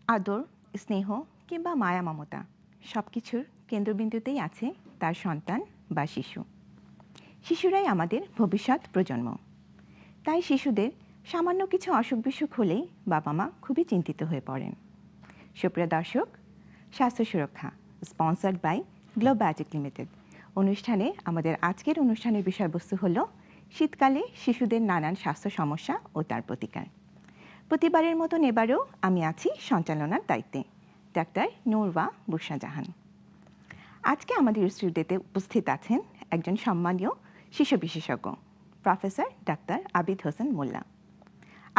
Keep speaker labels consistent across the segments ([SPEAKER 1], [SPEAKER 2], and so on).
[SPEAKER 1] আদর, স্নেহ কিংবা মায়া মমতা সবকিছুর কেন্দ্রবিন্দুতেই আছে তার সন্তান বা শিশু। শিশুরাই আমাদের ভবিষ্যৎ প্রজন্ম। তাই শিশুদের সামান্য কিছু অসুখ বিসুখ হলেই বাবা মা খুবই চিন্তিত হয়ে পড়েন। সুপ্রিয় দর্শক, স্বাস্থ্য সুরক্ষা স্পন্সার্ড বাই গ্লোবাটিক লিমিটেড অনুষ্ঠানে আমাদের আজকের অনুষ্ঠানের বিষয়বস্তু হলো শীতকালে শিশুদের নানান স্বাস্থ্য সমস্যা ও তার প্রতিকার। প্রতিবারের মতন এবারেও আমি আছি সঞ্চালনার দায়িত্বে, ডাক্তার নূরওয়া বুশরা জাহান। আজকে আমাদের স্টুডিওতে উপস্থিত আছেন একজন সম্মানীয় শিশু বিশেষজ্ঞ, প্রফেসর ডাক্তার আবিদ হোসেন মোল্লা।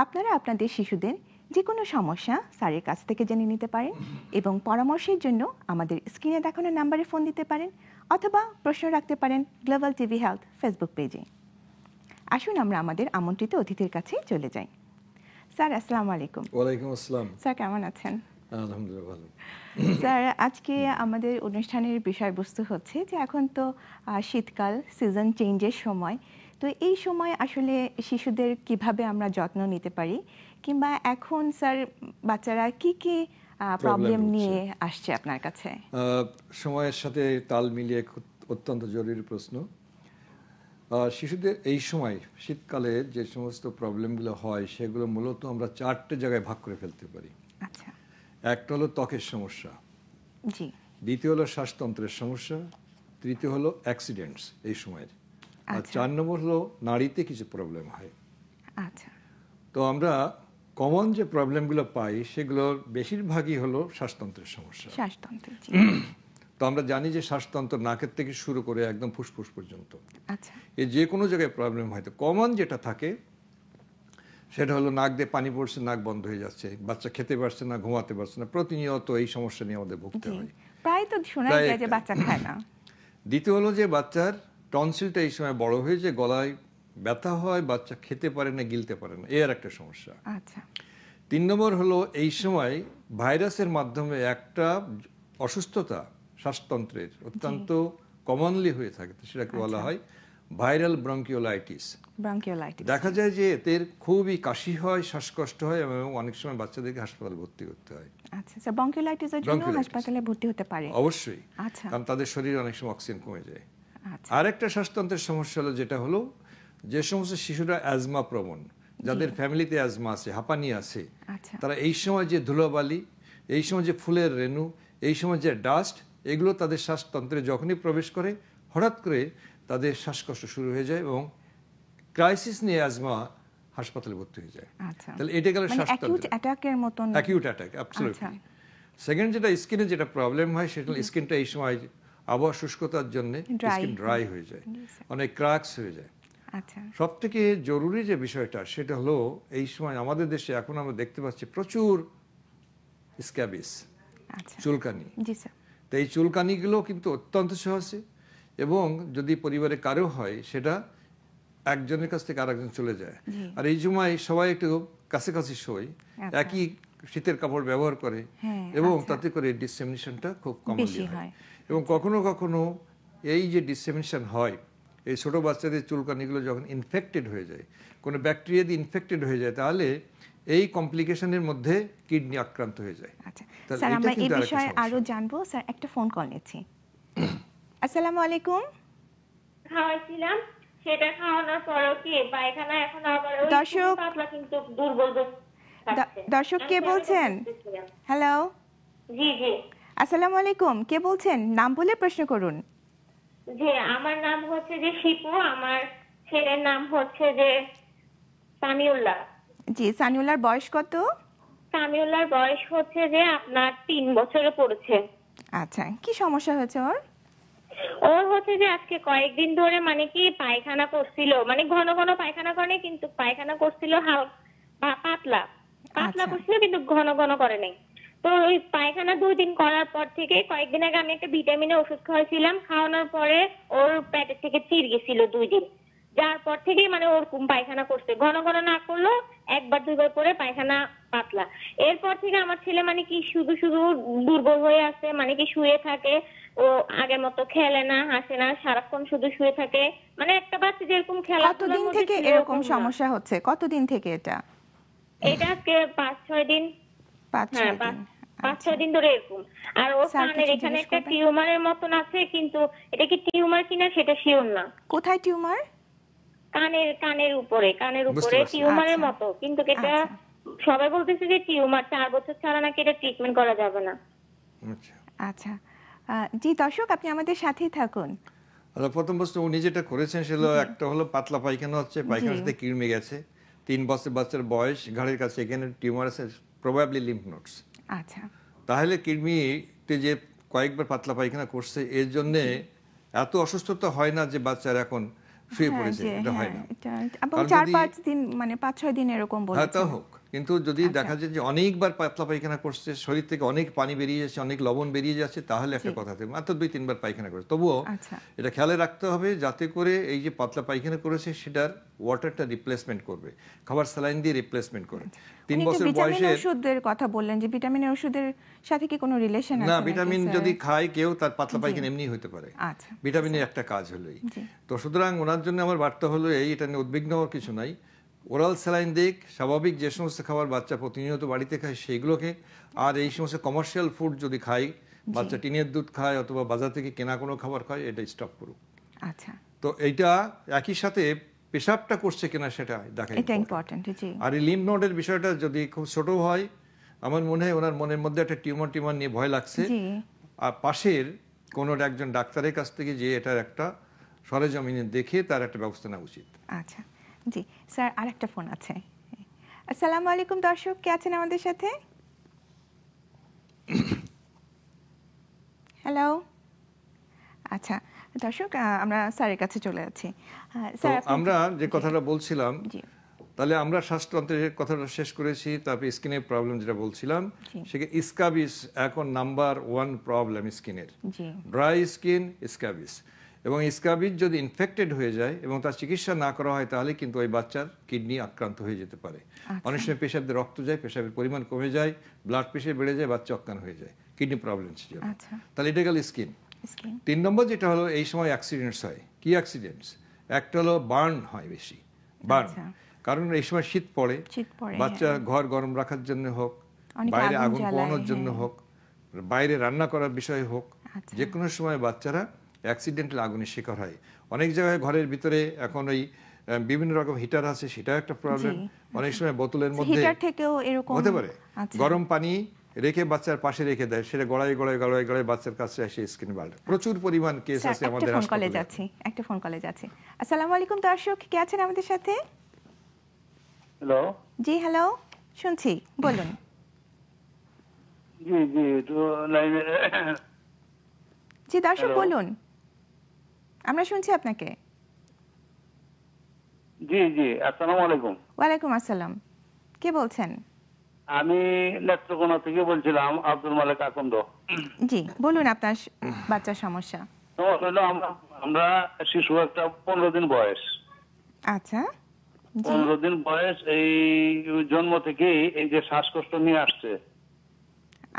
[SPEAKER 1] আপনারা আপনাদের শিশুদের যে কোনো সমস্যা স্যারের কাছ থেকে জেনে নিতে পারেন এবং পরামর্শের জন্য আমাদের স্ক্রিনে দেখানো নাম্বারে ফোন দিতে পারেন অথবা প্রশ্ন রাখতে পারেন গ্লোবাল টিভি হেলথ ফেসবুক পেজে। আসুন আমরা আমাদের আমন্ত্রিত অতিথির কাছে চলে যাই। স্যার, আসসালামু আলাইকুম।
[SPEAKER 2] ওয়ালাইকুম আসসালাম।
[SPEAKER 1] স্যার, কেমন আছেন?
[SPEAKER 2] আলহামদুলিল্লাহ ভালো।
[SPEAKER 1] স্যার, আজকে আমাদের অনুষ্ঠানের বিষয়বস্তু হচ্ছে যে এখন তো শীতকাল, সিজন চেঞ্জের সময়। তো এই সময় আসলে শিশুদের কিভাবে আমরা যত্ন নিতে পারি, কিংবা এখন স্যার বাচ্চারা কি কি প্রবলেম নিয়ে আসছে আপনার কাছে?
[SPEAKER 2] সময়ের সাথে তাল মিলিয়ে অত্যন্ত জরুরি প্রশ্ন। শিশুদের এই সময় শীতকালে যে সমস্ত প্রবলেমগুলো হয় সেগুলো মূলত আমরা 4টে জায়গায় ভাগ করে ফেলতে পারি।
[SPEAKER 1] আচ্ছা।
[SPEAKER 2] একটা হলো ত্বকের সমস্যা,
[SPEAKER 1] জি।
[SPEAKER 2] দ্বিতীয় হলো শ্বাসতন্ত্রের সমস্যা, তৃতীয় হলো অ্যাক্সিডেন্টস এই সময়ের, আর 4 নম্বর হলো নাড়িতে কিছু প্রবলেম হয়।
[SPEAKER 1] আচ্ছা।
[SPEAKER 2] তো আমরা কমন যে প্রবলেমগুলো পাই সেগুলোর বেশিরভাগই হলো শ্বাসতন্ত্রের সমস্যা।
[SPEAKER 1] শ্বাসতন্ত্র।
[SPEAKER 2] তো আমরা জানি যে শ্বাসতন্ত্র নাকের থেকে শুরু করে একদম ফুসফুস পর্যন্ত,
[SPEAKER 1] আচ্ছা,
[SPEAKER 2] এই যে কোনো জায়গায় প্রবলেম হয়। তো কমন যেটা থাকে সেটা হলো নাক দিয়ে পানি পড়ছে, নাক বন্ধ হয়ে যাচ্ছে, বাচ্চা খেতে পারছে না, ঘুমাতে পারছে না, প্রতিনিয়ত এই সমস্যা নিয়ে আমাদের ভুগতে হয়।
[SPEAKER 1] প্রায় তো শোনা যায় যে বাচ্চা খায় না।
[SPEAKER 2] দ্বিতীয় হলো যে বাচ্চার টনসিলটা এই সময় বড় হয়ে যে গলায় ব্যথা হয়, বাচ্চা খেতে পারে না, গিলতে পারে না, এর একটা সমস্যা।
[SPEAKER 1] আচ্ছা।
[SPEAKER 2] 3 নম্বর হলো এই সময় ভাইরাসের মাধ্যমে একটা অসুস্থতা শ্বাসতন্ত্রের অত্যন্ত কমনলি হয়ে থাকে, সেটাকে বলা হয় ভাইরাল ব্রঙ্কিওলাইটিস। দেখা যায় যে এদের খুবই কাশি হয়, শ্বাসকষ্ট হয় এবং অনেক সময় বাচ্চাদেরকে হাসপাতালে ভর্তি করতে হয়।
[SPEAKER 1] আচ্ছা স্যার, ব্রঙ্কিওলাইটিসের জন্য হাসপাতালে ভর্তি হতে পারে?
[SPEAKER 2] অবশ্যই।
[SPEAKER 1] আচ্ছা।
[SPEAKER 2] কারণ তাদের শরীরে অনেক সময় অক্সিজেন কমে যায়।
[SPEAKER 1] আচ্ছা।
[SPEAKER 2] আরেকটা শ্বাসতন্ত্রের সমস্যা হলো যেটা হলো যে সমস্ত শিশুরা অ্যাজমা প্রবণ, যাদের ফ্যামিলিতে অ্যাজমা আছে, হাঁপানি আছে, তারা এই সময় যে ধুলোবালি, এই সময় যে ফুলের রেণু, এই সময় যে ডাস্ট, এগুলো তাদের শ্বাসতন্ত্রে যখনই প্রবেশ করে হঠাৎ করে তাদের শ্বাসকষ্ট শুরু হয়ে যায় এবং ক্রাইসিস নিয়ে অ্যাজমা হাসপাতালে ভর্তি হয়ে যায়। তাহলে এটা গেল শ্বাসতন্ত্র, অ্যাকিউট অ্যাটাক। অ্যাবসলিউটলি। সেকেন্ড যেটা স্কিনে যেটা প্রবলেম হয় সেটা হলো স্কিনটা এই সময় আবহাওয়া শুষ্কতার জন্য স্কিন ড্রাই হয়ে যায়, অনেক ক্র্যাকস হয়ে যায়। সব থেকে জরুরি যে বিষয়টা সেটা হলো এই সময় আমাদের দেশে এখন আমরা দেখতে পাচ্ছি প্রচুর স্ক্যাবিস, চুলকানি। তো এই চুলকানিগুলো কিন্তু অত্যন্ত সহজে, এবং যদি পরিবারে কারো হয় সেটা একজনের কাছ থেকে আরেকজন চলে যায়। আর এই সময় সবাই একটু কাছাকাছি শোয়, একই শীতের কাপড় ব্যবহার করে এবং তাতে করে ডিসেমিনেশনটা খুব কমনলি হয়। এবং কখনো কখনো এই যে ডিসেমিনেশন হয়, এই ছোট বাচ্চাদের চুলকানিগুলো যখন ইনফেক্টেড হয়ে যায়, কোনো ব্যাকটেরিয়া দিয়ে ইনফেক্টেড হয়ে যায়, তাহলে এই কমপ্লিকেশনের মধ্যে কিডনি আক্রান্ত হয়ে যায়।
[SPEAKER 1] আচ্ছা স্যার, আমরা এই বিষয়ে আরো জানবো। স্যার, একটা ফোন কল নিচ্ছি। আসসালামু আলাইকুম।
[SPEAKER 3] খাওয়াইছিলাম, সেটা খাওয়ানোর পরেও কি পায়খানা এখন আবার ওই পাতলা কিন্তু দুর্বল।
[SPEAKER 1] দর্শক কে বলছেন? হ্যালো।
[SPEAKER 3] জি জি।
[SPEAKER 1] আসসালামু আলাইকুম, কে বলছেন? নাম বলে প্রশ্ন করুন।
[SPEAKER 3] জি, আমার নাম হচ্ছে যে শিপু, আমার ছেলের নাম হচ্ছে যে সামিউল্লাহ।
[SPEAKER 1] জি, সামিউল্লাহর বয়স কত?
[SPEAKER 3] সামিউল্লাহর বয়স হচ্ছে যে আপনার 3 বছরে পড়েছে।
[SPEAKER 1] আচ্ছা, কি সমস্যা হয়েছে ওর?
[SPEAKER 3] ওর হচ্ছে যে আজকে কয়েকদিন ধরে মানে কি পায়খানা করছিল, মানে ঘন ঘন পায়খানা করে, কিন্তু পায়খানা করছিল পাতলা পাতলা করছিল, কিন্তু ঘন ঘন করে নাই। তো ওই পায়খানা 2 দিন করার পর থেকে, কয়েকদিন আগে আমি একটা ভিটামিনের ওষুধ খাওয়াইছিলাম, খাওয়ানোর পরে ওর পেটের থেকে চিড় গেছিল 2 দিন, যার পর থেকেই মানে ওরকম পায়খানা করছে। ঘন ঘন না করলো, একবার দুইবার করে পায়খানা পাতলা। এরপর থেকে আমার ছেলে মানে কি শুধু শুধু দুর্বল হয়ে আছে, মানে কি শুয়ে থাকে, ও আগের মতো খেলে না, হাসে না, সারাক্ষণ শুধু শুয়ে থাকে। মানে একটা বাচ্চা যেরকম খেলা।
[SPEAKER 1] কতদিন থেকে এরকম সমস্যা হচ্ছে? কতদিন থেকে এটা?
[SPEAKER 3] এটা আজকে 5-6 দিন।
[SPEAKER 1] 5-6 দিন।
[SPEAKER 3] 5-6 দিন ধরে এরকম। আর ওর কানের এখানে একটা টিউমারের মতন আছে, কিন্তু এটা কি টিউমার কিনা সেটা শিওর না।
[SPEAKER 1] কোথায় টিউমার?
[SPEAKER 3] কানের উপরে টিউমারের মতো, কিন্তু এটা সবাই বলতেছে যে টিউমার, 4 বছর ছাড়া নাকি এটা ট্রিটমেন্ট করা যাবে না।
[SPEAKER 1] আচ্ছা, জি দর্শক আপনি আমাদের সাথেই থাকুন।
[SPEAKER 2] প্রথম প্রশ্ন উনি যেটা করেছেন সেটা একটা হলো পাতলা পায়খানা হচ্ছে, পায়খানার সাথে কৃমি গেছে, 3 বছর বাচ্চার বয়স, ঘাড়ের কাছে এখানে টিউমার আছে, প্রবাবলি লিম্ফ নোডস।
[SPEAKER 1] আচ্ছা,
[SPEAKER 2] তাহলে কৃমিতে যে কয়েকবার পাতলা পায়খানা করছে এর জন্য এত অসুস্থতা হয় না যে বাচ্চার এখন শুয়ে পড়েছে, এটা হয় না।
[SPEAKER 1] এবং 4-5 দিন মানে 5-6 দিন এরকম বলেছে।
[SPEAKER 2] হ্যাঁ তা হোক, কিন্তু যদি দেখা যায় যে অনেকবার পাতলা পায়খানা করছে, শরীর থেকে অনেক পানি বেরিয়ে যাচ্ছে, অনেক লবণ বেরিয়ে যাচ্ছে, তাহলে একটা কথা থাকে, মাত্র 2-3 বার পায়খানা করে, তবুও এটা খেয়ালে রাখতে হবে যাতে করে এই যে পাতলা পায়খানা করেছে সেটার ওয়াটারটা রিপ্লেসমেন্ট করবে, খাবার স্যালাইন দিয়ে রিপ্লেসমেন্ট করে। 3 বছর বয়সে
[SPEAKER 1] ওষুধের কথা বললেন যে ভিটামিনের ওষুধের সাথে কি কোনো রিলেশন আছে?
[SPEAKER 2] না, ভিটামিন যদি খায় কেউ তার পাতলা পায়খানা এমনি হতে পারে।
[SPEAKER 1] আচ্ছা,
[SPEAKER 2] ভিটামিনের একটা কাজ হলোই। তো সুতরাং ওনার জন্য আমার বার্তা হলো এই, এটা নিয়ে উদ্বিগ্ন হওয়ার কিছু নাই। ওরাল স্যালাইন দিক, স্বাভাবিক যে সমস্ত খাবার বাচ্চা প্রতিনিয়ত বাড়িতে খায় সেইগুলোকে, আর এই সমস্ত কমার্শিয়াল ফুড যদি খায়, বাচ্চা টিনের দুধ খায় অথবা বাজার থেকে কেনা কোনো খাবার খায়, এটা স্টপ করুক।
[SPEAKER 1] আচ্ছা,
[SPEAKER 2] তো এইটা একই সাথে পেশাবটা করছে কিনা সেটা দেখা,
[SPEAKER 1] এটা ইম্পর্টেন্ট। জি,
[SPEAKER 2] আর এই লিম্ফ নোডের বিষয়টা যদি খুব ছোট হয়, আমার মনে হয় ওনার মনের মধ্যে একটা টিউমার নিয়ে ভয় লাগছে, আর পাশের কোনো একজন ডাক্তারের কাছ থেকে যে এটার একটা সরেজমিনে দেখে তার একটা ব্যবস্থা নেওয়া উচিত।
[SPEAKER 1] আচ্ছা, জি স্যার, আরেকটা ফোন আছে। আসসালামু আলাইকুম দর্শক, কে আছেন আমাদের সাথে? হ্যালো। আচ্ছা দর্শক, আমরা স্যারের কাছে চলে যাচ্ছি।
[SPEAKER 2] স্যার, আমরা যে কথাটা বলছিলাম, তাহলে আমরা শ্বাসতন্ত্রের কথাটা শেষ করেছি, তারপরে স্কিনের প্রবলেম যেটা বলছিলাম, সেটা স্ক্যাবিস এখন নাম্বার 1 প্রবলেম স্কিনের। ড্রাই স্কিন, স্ক্যাবিস, এবং স্ক্যাবিস যদি ইনফেক্টেড হয়ে যায় এবং তার চিকিৎসা না করা হয় তাহলে কিন্তু ওই বাচ্চার কিডনি আক্রান্ত হয়ে যেতে পারে। অনেক সময় পেশাব দিয়ে রক্ত যায়, পেশাবের পরিমাণ কমে যায়, ব্লাড প্রেশার বেড়ে যায়, বাচ্চা অজ্ঞান হয়ে যায় কিডনি প্রবলেমস জন্য। তাহলে এটা গেল স্কিন। 3 নম্বর যেটা হলো, এই সময় অ্যাক্সিডেন্টস হয়। কি অ্যাক্সিডেন্টস? একটা হলো বার্ন হয়, বেশি বার্ন, কারণ এই সময় শীত পড়ে, বাচ্চা ঘর গরম রাখার জন্য হোক, বাইরে আগুন পোহানোর জন্য হোক, বাইরে রান্না করার বিষয় হোক, যে কোনো সময় বাচ্চারা অ্যাক্সিডেন্টাল আগুনের শিকার হয়। অনেক জায়গায় ঘরের ভিতরে এখন ওই বিভিন্ন রকম হিটার আছে, সেটা একটা প্রবলেম। অনেক সময় বোতলের মধ্যে হতে পারে গরম পানি রেখে বাচ্চার পাশে রেখে দেয়, সেটা গড়াই গড়াই গড়াই গড়াই বাচ্চার কাছে এসে স্কিন বার্ন। প্রচুর পরিমাণ কেস আছে আমাদের হাসপাতালে।
[SPEAKER 1] একটা ফোন কলে যাচ্ছে। আসসালামু আলাইকুম দর্শক, কে আছেন আমাদের সাথে?
[SPEAKER 4] হ্যালো।
[SPEAKER 1] জি হ্যালো, শুনছি, বলুন।
[SPEAKER 4] জি জি, তো লাইনে।
[SPEAKER 1] জি দর্শক বলুন, আমরা শুনছি আপনাকে।
[SPEAKER 4] জি জি, আসসালামু আলাইকুম।
[SPEAKER 1] ওয়ালাইকুম আসসালাম, কে বলছেন?
[SPEAKER 4] আমি নেত্রকোনা থেকে বলছিলাম, আব্দুল মালিক আকন্দ।
[SPEAKER 1] জি বলুন আপনার বাচ্চার সমস্যা।
[SPEAKER 4] আমরা শিশু, একটা 15 দিন বয়স।
[SPEAKER 1] আচ্ছা,
[SPEAKER 4] 15 দিন বয়স, এই জন্ম থেকেই এই যে শ্বাসকষ্ট নিয়ে আসছে।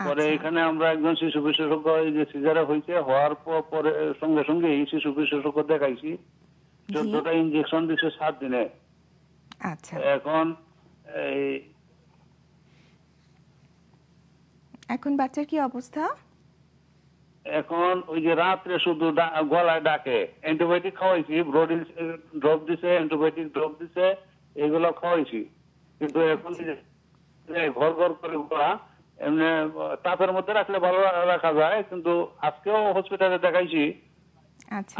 [SPEAKER 4] পরে এখানে আমরা একজন শিশু বিশেষজ্ঞ, এই যে সিজারে হয়েছে, হওয়ার পরে সঙ্গে সঙ্গে এই শিশু বিশেষজ্ঞ দেখাইছি, 14টা ইনজেকশন দিচ্ছে 7 দিনে।
[SPEAKER 1] আচ্ছা, এখন বাচ্চার কি অবস্থা?
[SPEAKER 4] এখন ওই যে রাত্রে শুধু গলায় ডাকে, অ্যান্টিবায়োটিক খাওয়াইছি, ব্রোডিল ড্রপ দিছে, অ্যান্টিবায়োটিক ড্রপ দিছে, এগুলো খাওয়াইছি, কিন্তু এখন ঘর ঘর করে গলা, এমনি তাপের মধ্যে রাখলে ভালো রাখা যায়, কিন্তু আজকেও হসপিটালে দেখাইছি,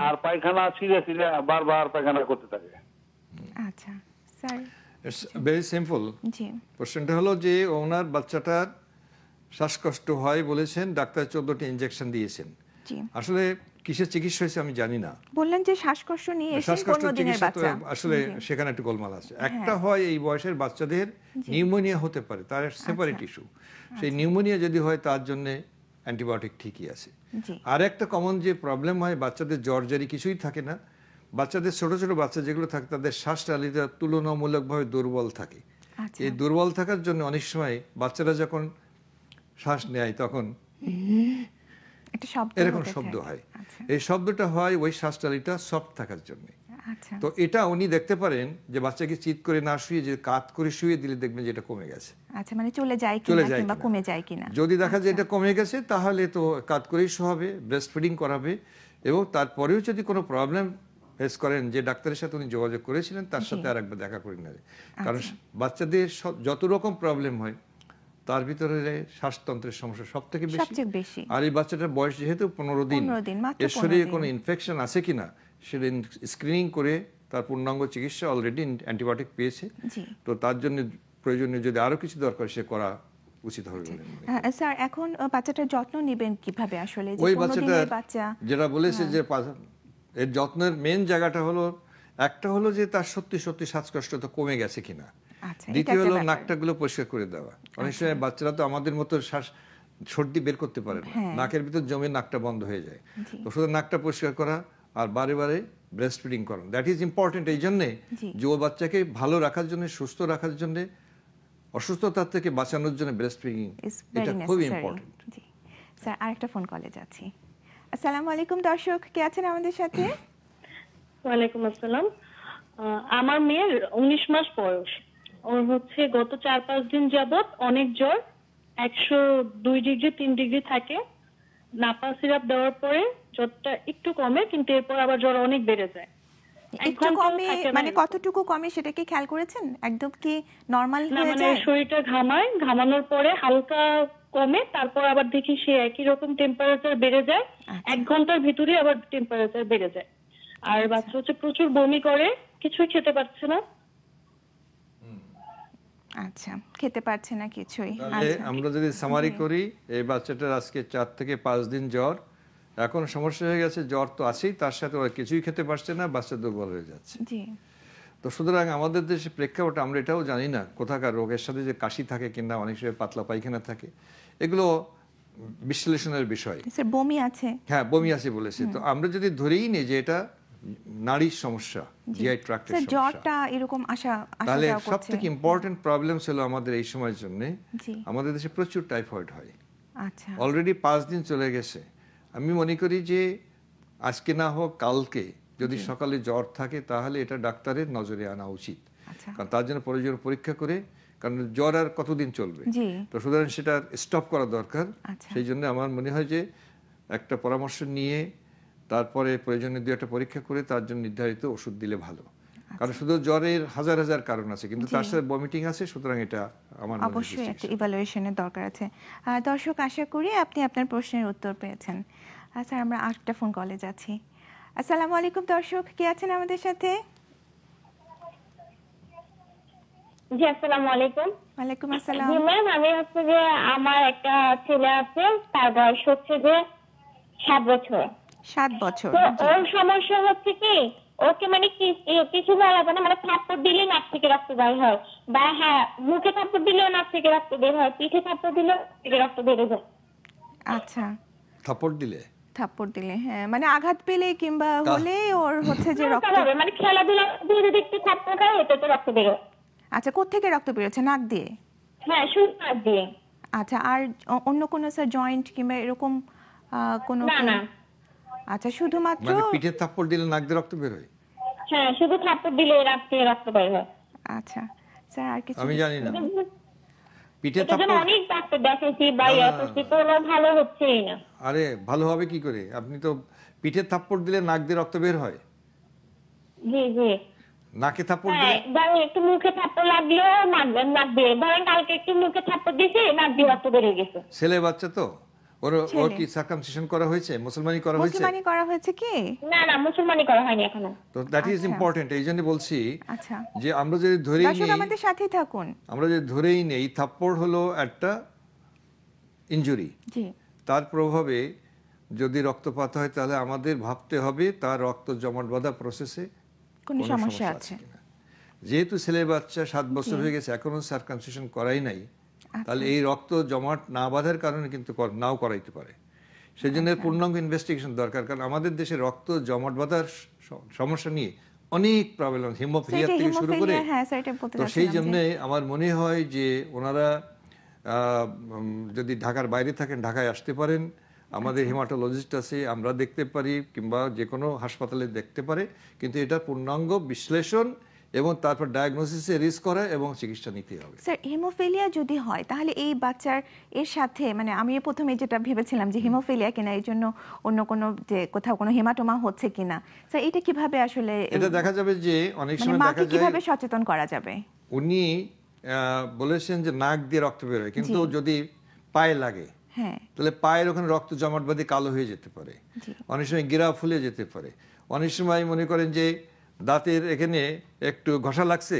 [SPEAKER 4] আর পায়খানা ছিঁড়ে ছিঁড়ে বারবার পায়খানা করতে থাকে।
[SPEAKER 1] আচ্ছা স্যার,
[SPEAKER 2] ইটস ভেরি সিম্পল। প্রশ্নটা হলো যে ওনার বাচ্চাটার শ্বাসকষ্ট হয় বলেছেন, ডাক্তার 14টি ইনজেকশন দিয়েছেন, আসলে কিসের চিকিৎসা হয়েছে আমি জানি না।
[SPEAKER 1] বললেন যে শ্বাসকষ্ট নিয়ে এসে 15 দিনের বাচ্চা,
[SPEAKER 2] আসলে সেখানে একটু গোলমাল আছে। একটা হয় এই বয়সের বাচ্চাদের নিউমোনিয়া হতে পারে, তার সেপারেট ইস্যু। সেই নিউমোনিয়া যদি হয় তার জন্য অ্যান্টিবায়োটিক ঠিকই আছে। আর একটা কমন যে প্রবলেম হয়, বাচ্চাদের জ্বর জারি কিছুই থাকে না, বাচ্চাদের ছোট ছোট বাচ্চা যেগুলো থাকে তাদের শ্বাসনালীটা তুলনামূলকভাবে দুর্বল থাকে। এই দুর্বল থাকার জন্য অনেক সময় বাচ্চারা যখন শ্বাস নেয় তখন এরকম শব্দ হয়। এই শব্দটা হয় ওই শ্বাসনালীটা সফট থাকার জন্য,
[SPEAKER 1] আচ্ছা
[SPEAKER 2] তো এটা উনি দেখতে পারেন যে বাচ্চাকে চিৎ করে না শুয়ে যে কাত করে শুয়ে দিলে দেখবেন যে এটা কমে গেছে।
[SPEAKER 1] আচ্ছা মানে চলে যায় কিনা কিংবা কমে যায় কিনা।
[SPEAKER 2] যদি দেখা যায় এটা কমে গেছে তাহলে তো কাত করেই শোয়াবে, ব্রেস্ট ফিডিং করাবে, এবং তারপরেও যদি কোনো প্রবলেম ফেস করেন যে ডাক্তারের সাথে উনি যোগাযোগ করেছিলেন তার সাথে আরেকবার দেখা করে নেবে। কারণ বাচ্চাদের যত রকম প্রবলেম হয় তার ভিতরে শ্বাসতন্ত্রের সমস্যা সবথেকে বেশি। আর এই বাচ্চাটার বয়স যেহেতু 15 দিন, এর শরীরে কোনো ইনফেকশন আছে কিনা সেটা স্ক্রিনিং করে তার পূর্ণাঙ্গ চিকিৎসা অলরেডি অ্যান্টিবায়োটিক পেয়েছে। তো তার জন্য প্রয়োজনীয় যদি আরো কিছু দরকার সে করা উচিত হবে।
[SPEAKER 1] স্যার এখন বাচ্চাটার যত্ন নেবেন কিভাবে আসলে?
[SPEAKER 2] ওই বাচ্চা যেটা বলেছে যে এর যত্নের মেন জায়গাটা হলো, একটা হলো যে তার সত্যি সত্যি শ্বাসকষ্টটা কমে গেছে কিনা, দ্বিতীয় হলো নাকটাগুলো পরিষ্কার করে দেওয়া। অনেক সময় বাচ্চারা তো আমাদের মতো সর্দি বের করতে পারে না, নাকের ভিতর জমে নাকটা বন্ধ হয়ে যায়। তো শুধু নাকটা পরিষ্কার করা আর বারে বারে ব্রেস্ট ফিডিং করা, দ্যাট ইজ ইম্পর্টেন্ট। এই জন্যে যে ও বাচ্চাকে ভালো রাখার জন্য, সুস্থ রাখার জন্য, অসুস্থতার থেকে বাঁচানোর জন্য ব্রেস্ট ফিডিং এটা খুব ইম্পর্টেন্ট।
[SPEAKER 1] স্যার আরেকটা ফোন কলে যাচ্ছি। আসসালামু আলাইকুম দর্শক, কে আছেন আমাদের সাথে?
[SPEAKER 5] ওয়ালাইকুম আসসালাম। আমার মেয়ের 19 মাস বয়স। ওর হচ্ছে গত 4-5 দিন যাবত অনেক জ্বর, 102 ডিগ্রি 3 ডিগ্রি থাকে। নাপা সিরাপ দেওয়ার পরে জ্বরটা একটু কমে, কিন্তু এরপর আবার জ্বর অনেক বেড়ে যায়।
[SPEAKER 1] একটু কমে মানে কতটুকু কমে সেটা কি খেয়াল করেছেন? একদম কি নরমাল হয়ে যায়?
[SPEAKER 5] মানে শরীরটা ঘামায়, ঘামানোর পরে হালকা কমে, তারপর আবার দেখি সে একই রকম টেম্পারেচার বেড়ে যায়, 1 ঘন্টার ভিতরে আবার টেম্পারেচার বেড়ে যায়। আর বাচ্চা হচ্ছে প্রচুর বমি করে, কিছুই খেতে পারছে না।
[SPEAKER 1] আচ্ছা, খেতে পারছে না কিছুই।
[SPEAKER 2] আমরা যদি সামারি করি, এই বাচ্চাটার আজকে 4 থেকে 5 দিন জ্বর। এখন সমস্যা হয়ে গেছে, জ্বর তো আছেই, তার সাথে ওরা কিছুই খেতে পারছে না, বাচ্চা দুর্বল হয়ে যাচ্ছে। তো সুতরাং আমাদের দেশে প্রেক্ষাপট আমরা এটাও জানি না কোথাকার রোগের সাথে যে কাশি থাকে কিংবা অনেক সময় পাতলা পায়খানা থাকে, এগুলো বিশ্লেষণের বিষয়।
[SPEAKER 1] বমি আছে,
[SPEAKER 2] হ্যাঁ বমি আছে বলেছে। তো আমরা যদি ধরেই নিই যে এটা নাড়ির সমস্যা, জিআই ট্র্যাক্টের সমস্যা,
[SPEAKER 1] জ্বরটা এরকম
[SPEAKER 2] তাহলে সবথেকে ইম্পর্টেন্ট প্রবলেম ছিল আমাদের এই সময়ের জন্য, আমাদের দেশে প্রচুর টাইফয়েড হয়।
[SPEAKER 1] আচ্ছা,
[SPEAKER 2] অলরেডি 5 দিন চলে গেছে। আমি মনে করি যে আজকে না হোক কালকে যদি সকালে জ্বর থাকে তাহলে এটা ডাক্তারের নজরে আনা উচিত। কারণ তার জন্য প্রয়োজনীয় পরীক্ষা করে, কারণ জ্বর আর কতদিন চলবে, তো সুতরাং সেটা স্টপ করা দরকার। সেই জন্য আমার মনে হয় যে একটা পরামর্শ নিয়ে তারপরে প্রয়োজনীয় 2-1টা পরীক্ষা করে তার জন্য নির্ধারিত ওষুধ দিলে ভালো। কারণ শুধু জ্বরের হাজার হাজার কারণ আছে, কিন্তু তার সাথে ভমিটিং আছে, সুতরাং এটা আমার
[SPEAKER 1] অবশ্যই একটা ইভালুয়েশনের দরকার আছে। দর্শক, আশা করি আপনি আপনার প্রশ্নের উত্তর পেয়েছেন। স্যার আমরা আরেকটা ফোন কলে যাচ্ছি। আসসালামু আলাইকুম দর্শক, কে আছেন আমাদের সাথে?
[SPEAKER 3] জি আসসালামু আলাইকুম।
[SPEAKER 1] ওয়ালাইকুম আসসালাম।
[SPEAKER 3] জি ম্যাম, আমি হচ্ছে যে আমার একটা ছেলে আছে, তার বয়স হচ্ছে যে 7 বছর।
[SPEAKER 1] 7 বছর।
[SPEAKER 3] তো ওর সমস্যা হচ্ছে কি, ওকে মানে কিছু বলা যায় না, মানে থাপ্পড় দিলে নাক থেকে রক্ত বের হয়, বা হ্যাঁ মুখে থাপ্পড় দিলেও নাক থেকে রক্ত বের হয়, পিঠে থাপ্পড় দিলেও থেকে রক্ত বের যায়।
[SPEAKER 1] আচ্ছা,
[SPEAKER 2] থাপ্পড় দিলে
[SPEAKER 1] হ্যাঁ মানে আঘাত পেলে কিংবা হলে ওর হচ্ছে যে রক্ত,
[SPEAKER 3] মানে খেলাধুলা ধীরে দেখতে থাপ্পড় খায়, এতে তো রক্ত বের হয়।
[SPEAKER 1] আচ্ছা, কোত্থেকে রক্ত বেরোচ্ছে? নাক দিয়ে?
[SPEAKER 3] হ্যাঁ, শুধু নাক দিয়ে।
[SPEAKER 1] আচ্ছা, আর অন্য কোনো স্যার জয়েন্ট কিংবা এরকম কোনো?
[SPEAKER 3] না।
[SPEAKER 1] আচ্ছা, শুধুমাত্র
[SPEAKER 2] মানে পিঠে থাপ্পড় দিলে নাক দিয়ে রক্ত বের হয়?
[SPEAKER 3] হ্যাঁ, শুধু থাপ্পড় দিলে নাক থেকে রক্ত বের হয়।
[SPEAKER 1] আচ্ছা স্যার, আর কিছু?
[SPEAKER 2] আমি জানি না। পিঠে
[SPEAKER 3] থাপ্পড় অনেক ডাক্তার দেখাইছি, ভালো হচ্ছেই না।
[SPEAKER 2] আরে ভালো হবে কি করে? আপনি তো পিঠে থাপ্পড় দিলে নাক দিয়ে রক্ত বের হয়?
[SPEAKER 3] জি।
[SPEAKER 2] নাকে থাপ্পড় দিলে?
[SPEAKER 3] একটু মুখে থাপ্পড় লাগলেও নাক দিয়ে, ধরেন কালকে একটু মুখে থাপ্পড় দিয়েছে, নাক দিয়ে রক্ত বের হয়ে গেছে।
[SPEAKER 2] ছেলে বাচ্চা তো, ওর কি সার্কামসিশন করা হয়েছে? মুসলমানি করা হয়েছে?
[SPEAKER 1] মুসলমানি করা হয়েছে কি?
[SPEAKER 3] না, মুসলমানি করা হয়নি এখনো।
[SPEAKER 2] তো দ্যাট ইজ ইম্পর্টেন্ট। এই জন্য বলছি
[SPEAKER 1] আচ্ছা,
[SPEAKER 2] যে আমরা যদি ধরেই নেই,
[SPEAKER 1] দর্শক আমাদের সাথেই থাকুন,
[SPEAKER 2] আমরা যদি ধরেই নেই থাপ্পড় হলো একটা ইনজুরি, তার প্রভাবে যদি রক্তপাত হয় তাহলে আমাদের ভাবতে হবে তার রক্ত জমাট বাঁধা প্রসেসে
[SPEAKER 1] কোনো সমস্যা আছে
[SPEAKER 2] কিনা। যেহেতু ছেলে বাচ্চা 7 বছর হয়ে গেছে, এখনো সার্কামসিশন করাই নাই, তাহলে এই রক্ত জমাট না বাঁধার কারণে কিন্তু নাও করাইতে পারে। সেই জন্য পূর্ণাঙ্গ ইনভেস্টিগেশন দরকার। কারণ আমাদের দেশে রক্ত জমাট বাঁধার সমস্যা নিয়ে অনেক প্রবলেম, হিমোফিলিয়া থেকে শুরু করে। তো সেই জন্য আমার মনে হয় যে ওনারা যদি ঢাকার বাইরে থাকেন ঢাকায় আসতে পারেন, আমাদের হেমাটোলজিস্ট আছে, আমরা দেখতে পারি, কিংবা যে কোনো হাসপাতালে দেখতে পারে, কিন্তু এটা পূর্ণাঙ্গ বিশ্লেষণ এবং তারপর ডায়াগনোসিসে রিস্ক করা এবং চিকিৎসা নিতে হবে।
[SPEAKER 1] স্যার হিমোফিলিয়া যদি হয় তাহলে এই বাচ্চার এর সাথে মানে আমি প্রথমে যেটা ভেবেছিলাম যে হিমোফিলিয়া কিনা এই জন্য অন্য কোনো যে কোথাও কোনো হেমাটোমা হচ্ছে কিনা, স্যার এটা কিভাবে আসলে
[SPEAKER 2] এটা দেখা যাবে যে অনেক সময় দেখা যায়
[SPEAKER 1] কিভাবে সচেতন করা যাবে?
[SPEAKER 2] উনি বলেছেন যে নাক দিয়ে রক্ত বের হয়, কিন্তু যদি পায়ে লাগে তাহলে পায়ের ওখানে রক্ত জমাট বাঁধে কালো হয়ে যেতে পারে, অনেক সময় গিরা ফুলে যেতে পারে, অনেক সময় মনে করেন যে দাঁতের এখানে একটু ঘষা লাগছে,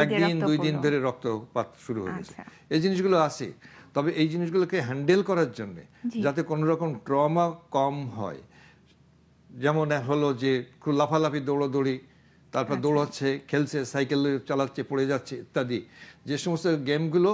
[SPEAKER 2] একদিন 2 দিন ধরে রক্তপাত শুরু হয়ে গেছে। এই জিনিসগুলো আছে। তবে এই জিনিসগুলোকে হ্যান্ডেল করার জন্য যাতে কোনো রকম ট্রমা কম হয়, যেমন হলো যে খুব লাফালাফি দৌড়াদৌড়ি, তারপর দৌড়াচ্ছে, খেলছে, সাইকেল চালাচ্ছে, পড়ে যাচ্ছে ইত্যাদি, যে সমস্ত গেমগুলো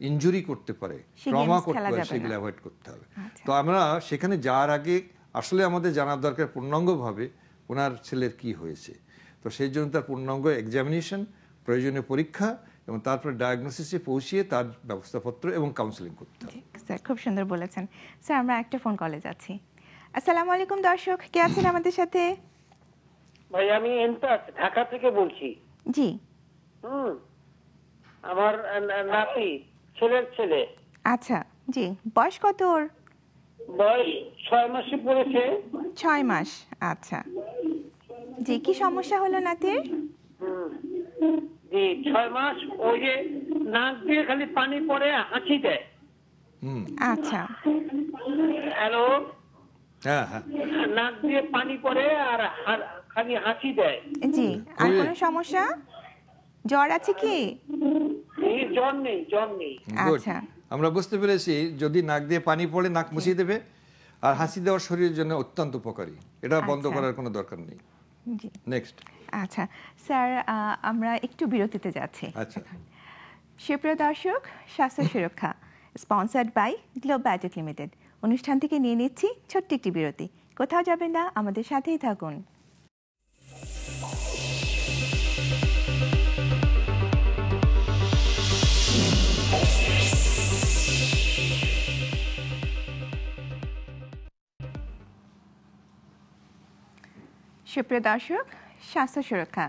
[SPEAKER 2] ইনজুরি করতে পারে, ট্রমা করতে পারে, সেগুলো অ্যাভয়েড করতে হবে। তো আমরা সেখানে যাওয়ার আগে আসলে আমাদের জানার দরকার পূর্ণাঙ্গভাবে ওনার ছেলের কি হয়েছে। তো সেই জন্য তার পূর্ণাঙ্গ এক্সামিনেশন, প্রয়োজনীয় পরীক্ষা এবং তারপরে ডায়াগনোসিসে পৌঁছিয়ে তার ব্যবস্থাপত্র এবং কাউন্সেলিং করতে হবে।
[SPEAKER 1] স্যার খুব সুন্দর বলেছেন। স্যার আমরা একটা ফোন কলে যাচ্ছি। আসসালামু আলাইকুম দর্শক, কে আছেন আমাদের সাথে?
[SPEAKER 6] ভাই আমি এন্তাজ ঢাকা থেকে বলছি।
[SPEAKER 1] জি।
[SPEAKER 6] আমার নাতি, ছেলের ছেলে।
[SPEAKER 1] আচ্ছা, জি। বয়স কত ওর?
[SPEAKER 6] বয়স 6 মাসে পড়েছে।
[SPEAKER 1] 6 মাস, আচ্ছা। জি, কি সমস্যা হলো নাতির?
[SPEAKER 6] জি 6 মাস। ওই যে নাক দিয়ে খালি পানি পড়ে, হাঁচি দেয়।
[SPEAKER 1] আচ্ছা।
[SPEAKER 6] হ্যালো।
[SPEAKER 2] হ্যাঁ হ্যাঁ।
[SPEAKER 6] নাক দিয়ে পানি পড়ে আর খালি হাঁচি দেয়।
[SPEAKER 1] জি। আর কোনো সমস্যা? জ্বর আছে কি?
[SPEAKER 6] জ্বর নেই, জ্বর নেই।
[SPEAKER 1] আচ্ছা,
[SPEAKER 2] আমরা বুঝতে পেরেছি। যদি নাক দিয়ে পানি পড়ে নাক মুছিয়ে দেবে, আর হাসি দেওয়ার শরীরের জন্য অত্যন্ত উপকারী, এটা বন্ধ করার কোনো দরকার নেই।
[SPEAKER 1] জি।
[SPEAKER 2] নেক্সট।
[SPEAKER 1] আচ্ছা স্যার, আমরা একটু বিরতিতে যাচ্ছি।
[SPEAKER 2] আচ্ছা।
[SPEAKER 1] সুপ্রিয় দর্শক, স্বাস্থ্য সুরক্ষা sponsored by Globe Biotech Limited অনুষ্ঠান থেকে নিয়ে নিচ্ছি ছোট্ট একটি বিরতি। কোথাও যাবেন না, আমাদের সাথেই থাকুন। সুপ্রিয় দর্শক, স্বাস্থ্য সুরক্ষা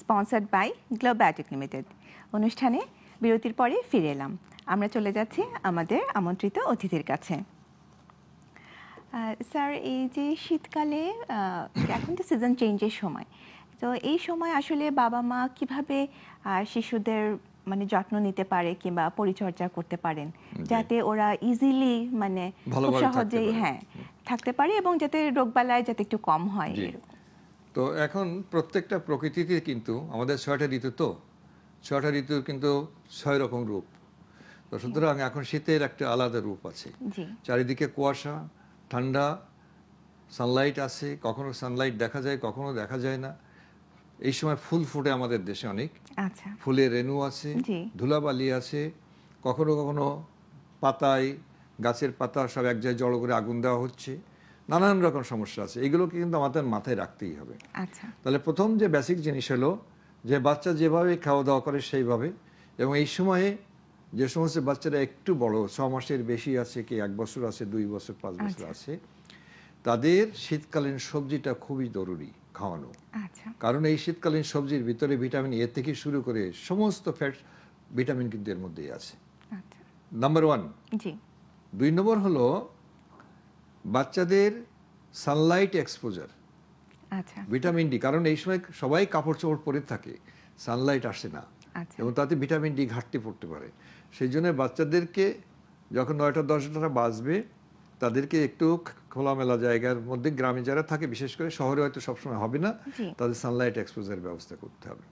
[SPEAKER 1] sponsored by Globe Biotech Limited অনুষ্ঠানে বিরতির পরে ফিরে এলাম। আমরা চলে যাচ্ছি আমাদের আমন্ত্রিত অতিথির কাছে। স্যার, এই যে শীতকালে এখন তো সিজন চেঞ্জের সময়, তো এই সময় আসলে বাবা মা কিভাবে শিশুদের মানে যত্ন নিতে পারে কিংবা পরিচর্যা করতে পারেন যাতে ওরা ইজিলি মানে খুব সহজেই থাকতে পারে এবং যাতে রোগবালাই যাতে একটু কম হয়?
[SPEAKER 2] তো এখন প্রত্যেকটা প্রকৃতিতে কিন্তু আমাদের 6টা ঋতু, তো 6টা ঋতুর কিন্তু 6 রকম রূপ। তো সুতরাং এখন শীতের একটা আলাদা রূপ আছে। চারিদিকে কুয়াশা, ঠান্ডা, সানলাইট আছে, কখনো সানলাইট দেখা যায়, কখনো দেখা যায় না। এই সময় ফুল ফুটে আমাদের দেশে অনেক, ফুলের রেণু আছে, ধুলাবালি আছে, কখনো কখনো পাতায়, গাছের পাতা সব এক জায়গায় জড়ো করে আগুন দেওয়া হচ্ছে, নানান রকম সমস্যা আছে। এগুলোকে কিন্তু আমাদের মাথায় রাখতেই হবে। তাহলে প্রথম যে বেসিক জিনিস হলো যে বাচ্চা যেভাবে খাওয়া দাওয়া করে সেইভাবে, এবং এই সময়ে যে সমস্ত বাচ্চারা একটু বড়, 6 মাসের বেশি আছে, কি 1 বছর আছে, 2 বছর, 5 বছর আছে, তাদের শীতকালীন সবজিটা খুবই জরুরি খাওয়ানো। কারণ এই শীতকালীন সবজির ভিতরে ভিটামিন এ থেকে শুরু করে সমস্ত ফ্যাট ভিটামিন কিন্তু এর মধ্যেই আছে। নাম্বার 1। 2 নম্বর হলো বাচ্চাদের সানলাইট এক্সপোজার, ভিটামিন ডি। কারণ এই সময় সবাই কাপড় চোপড় পরে থাকে, সানলাইট আসে না এবং তাতে ভিটামিন ডি ঘাটতি পড়তে পারে। সেই জন্য বাচ্চাদেরকে যখন 9টা 10টা বাজবে তাদেরকে একটু খোলামেলা জায়গার মধ্যে, গ্রামে যারা থাকে বিশেষ করে, শহরে হয়তো সবসময় হবে না, তাদের সানলাইট এক্সপোজার ব্যবস্থা করতে হবে।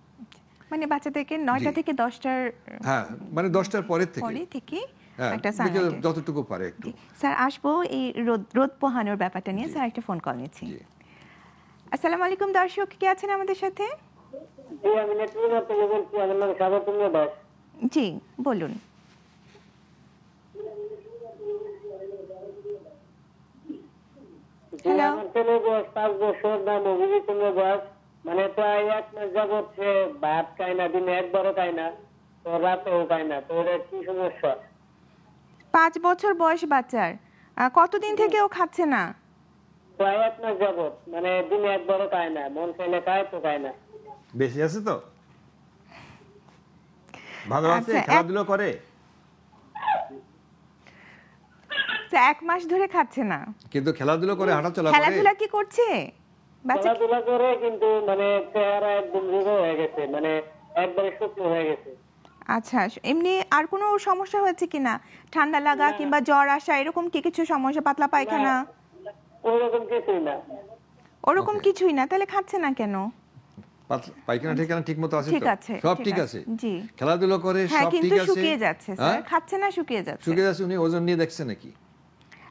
[SPEAKER 2] মানে
[SPEAKER 1] বাচ্চাদেরকে 9টা থেকে 10টার,
[SPEAKER 2] হ্যাঁ মানে 10টার পরে থেকে যতটুকু পারে একটু।
[SPEAKER 1] স্যার আসবো এই রোদ পোহানোর ব্যাপারটা নিয়ে। স্যার একটা ফোন কল নিচ্ছি। আসসালামু আলাইকুম দর্শক, কে আছেন আমাদের সাথে? জি বলুন।
[SPEAKER 6] আমার ছেলে বয়স 5 বছর, নাম অভিজিৎ বয়স, মানে প্রায় 1 মাস যাবৎ সে ভাত খায় না, দিনে একবারও খায় না, তো রাতেও খায় না। তো এটা কি সমস্যা?
[SPEAKER 1] 5 বছর বয়স বাচ্চার, কতদিন থেকে ও খাচ্ছে না?
[SPEAKER 6] প্রায় 1 মাস যাবত, মানে দিনে একবারও খায় না, মন চাইলে খায় তো খায় না।
[SPEAKER 2] বেশি আছে তো? ভালো আছে, খেলাধুলা করে?
[SPEAKER 1] 1 মাস ধরে খাচ্ছে না,
[SPEAKER 2] কিন্তু খেলাধুলা করে, হাঁটাচলা করে?
[SPEAKER 1] খেলাধুলা কি করছে?
[SPEAKER 6] খেলাধুলা করে, কিন্তু মানে চেহারা একদম রোগা হয়ে গেছে, মানে একবারে শুকনো হয়ে গেছে।
[SPEAKER 1] আচ্ছা, এমনি আর কোনো সমস্যা হয়েছে কিনা? ঠান্ডা লাগা কিংবা জ্বর আসা এরকম কি কিছু সমস্যা? পাতলা পায়খানা?
[SPEAKER 6] ওরকম কিছুই না।
[SPEAKER 1] ওরকম কিছুই না, তাহলে খাচ্ছে না কেন?
[SPEAKER 2] পায়খানা ঠিকানা ঠিক মতো আছে?
[SPEAKER 1] ঠিক
[SPEAKER 2] তো
[SPEAKER 1] আছে,
[SPEAKER 2] সব ঠিক আছে।
[SPEAKER 1] জি,
[SPEAKER 2] খেলাধুলা করে,
[SPEAKER 1] হ্যাঁ,
[SPEAKER 2] সব ঠিক
[SPEAKER 1] কিন্তু
[SPEAKER 2] আছে।
[SPEAKER 1] শুকিয়ে যাচ্ছে স্যার, খাচ্ছে না, শুকিয়ে যাচ্ছে।
[SPEAKER 2] শুকিয়ে যাচ্ছে। উনি ওজন নিয়ে দেখছেন নাকি?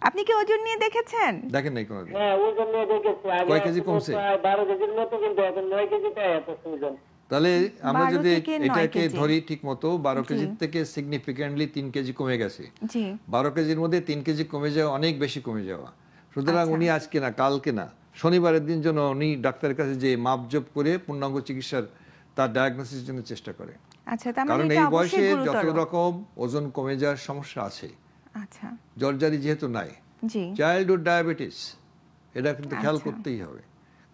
[SPEAKER 1] আপনি কি ওজন নিয়ে দেখেছেন?
[SPEAKER 2] দেখেন নাই কোনোদিন?
[SPEAKER 6] হ্যাঁ, ওজন নিয়ে দেখেছি। আগে
[SPEAKER 2] কয় কেজি কমছে?
[SPEAKER 6] 12 কেজির মতো, কিন্তু এখন 9 কেজিতে এত ওজন।
[SPEAKER 2] তাহলে আমরা
[SPEAKER 1] 12
[SPEAKER 2] যদি
[SPEAKER 1] থেকে 9
[SPEAKER 2] এটাকে
[SPEAKER 1] কেজি।
[SPEAKER 2] ধরি ঠিক মতো, 12 কেজি থেকে সিগনিফিক্যান্টলি 3 কেজি কমে গেছে।
[SPEAKER 1] জি,
[SPEAKER 2] 12 কেজির মধ্যে 3 কেজি কমে যাওয়া, অনেক বেশি কমে যাওয়া। সুতরাং উনি আজকে না, কালকে না, শনিবারের দিন জন্য উনি ডাক্তারের কাছে যে মাপজোপ করে পূর্ণাঙ্গ চিকিৎসার তার ডায়াগনোসিসের জন্য চেষ্টা করে।
[SPEAKER 1] আচ্ছা, তার
[SPEAKER 2] কারণ
[SPEAKER 1] মানে
[SPEAKER 2] এই
[SPEAKER 1] এটা
[SPEAKER 2] বয়সে
[SPEAKER 1] অবশ্যই
[SPEAKER 2] যত
[SPEAKER 1] গুরুতর।
[SPEAKER 2] রকম ওজন কমে যাওয়ার সমস্যা আছে,
[SPEAKER 1] আচ্ছা,
[SPEAKER 2] জর্জারি যেহেতু নাই,
[SPEAKER 1] জি,
[SPEAKER 2] চাইল্ডহুড ডায়াবেটিস, এটা কিন্তু খেয়াল
[SPEAKER 1] আচ্ছা।
[SPEAKER 2] করতেই হবে।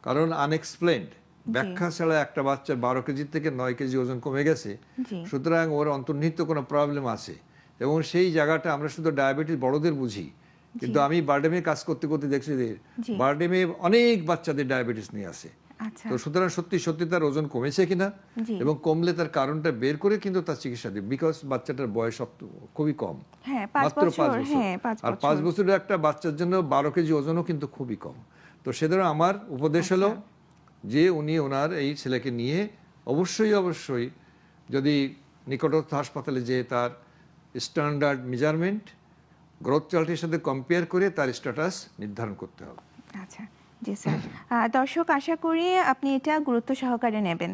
[SPEAKER 2] কারণ আনএক্সপ্লেইনড, ব্যাখ্যা ছাড়া একটা বাচ্চার 12 কেজি থেকে 9 কেজি ওজন কমে গেছে।
[SPEAKER 1] জি,
[SPEAKER 2] সুতরাং ওর অন্তর্নিহিত কোনো প্রবলেম আছে, এবং সেই জায়গাটা আমরা শুধু ডায়াবেটিস বড়দের বুঝি, কিন্তু আমি বারডেমে কাজ করতে করতে দেখছি যে
[SPEAKER 1] জি।
[SPEAKER 2] বারডেমে অনেক বাচ্চাদের ডায়াবেটিস নিয়ে আসে।
[SPEAKER 1] আচ্ছা,
[SPEAKER 2] তো সুতরাং সত্যি সত্যি তার ওজন কমেছে কিনা,
[SPEAKER 1] জি,
[SPEAKER 2] এবং কমলে তার কারণটা বের করে কিন্তু তার চিকিৎসা দিই, বিকজ বাচ্চাটার বয়স খুবই কম,
[SPEAKER 1] হ্যাঁ, 5
[SPEAKER 2] মাত্র 5
[SPEAKER 1] বছর,
[SPEAKER 2] বছর।
[SPEAKER 1] হ্যাঁ, 5
[SPEAKER 2] আর
[SPEAKER 1] বছর।
[SPEAKER 2] 5 বছরের একটা বাচ্চার জন্য 12 কেজি ওজনও কিন্তু খুবই কম। তো সেজন্য আমার উপদেশ হলো যে উনি ওনার এই ছেলেকে নিয়ে অবশ্যই যদি নিকটস্থ হাসপাতালে যেয়ে তার স্ট্যান্ডার্ড মেজারমেন্ট, গ্রোথ চার্টের সাথে কম্পেয়ার করে তার স্ট্যাটাস নির্ধারণ করতে হবে।
[SPEAKER 1] আচ্ছা, জি স্যার। দর্শক, আশা করি আপনি এটা গুরুত্ব সহকারে নেবেন।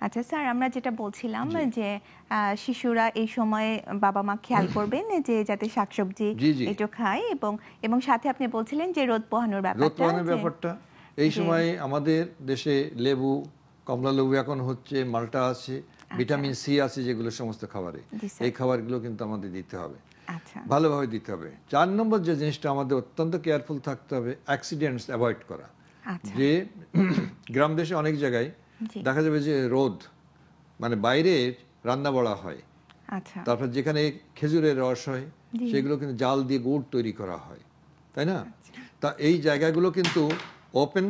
[SPEAKER 1] আচ্ছা স্যার, আমরা যেটা বলছিলাম যে শিশুরা এই সময়ে বাবা মা খেয়াল করবেন যে যাতে শাকসবজি একটু খায়, এবং সাথে আপনি বলছিলেন যে রোদ পোহানোর ব্যাপারটা।
[SPEAKER 2] এই সময় আমাদের দেশে লেবু, কমলা লেবু এখন হচ্ছে, মাল্টা আছে, ভিটামিন সি আছে, যেগুলো সমস্ত খাবারে, এই খাবারগুলো কিন্তু আমাদের দিতে হবে, ভালোভাবে দিতে হবে। 4 নম্বর যে জিনিসটা আমাদের অত্যন্ত কেয়ারফুল থাকতে হবে, অ্যাক্সিডেন্টস অ্যাভয়েড করা। যে গ্রাম দেশে অনেক জায়গায় দেখা যাবে যে রোদ, মানে বাইরে রান্না বড়া হয়, তারপর যেখানে খেজুরের রস হয় সেগুলো কিন্তু জাল দিয়ে গুড় তৈরি করা হয়, তাই না? তা এই জায়গাগুলো কিন্তু ওপেন,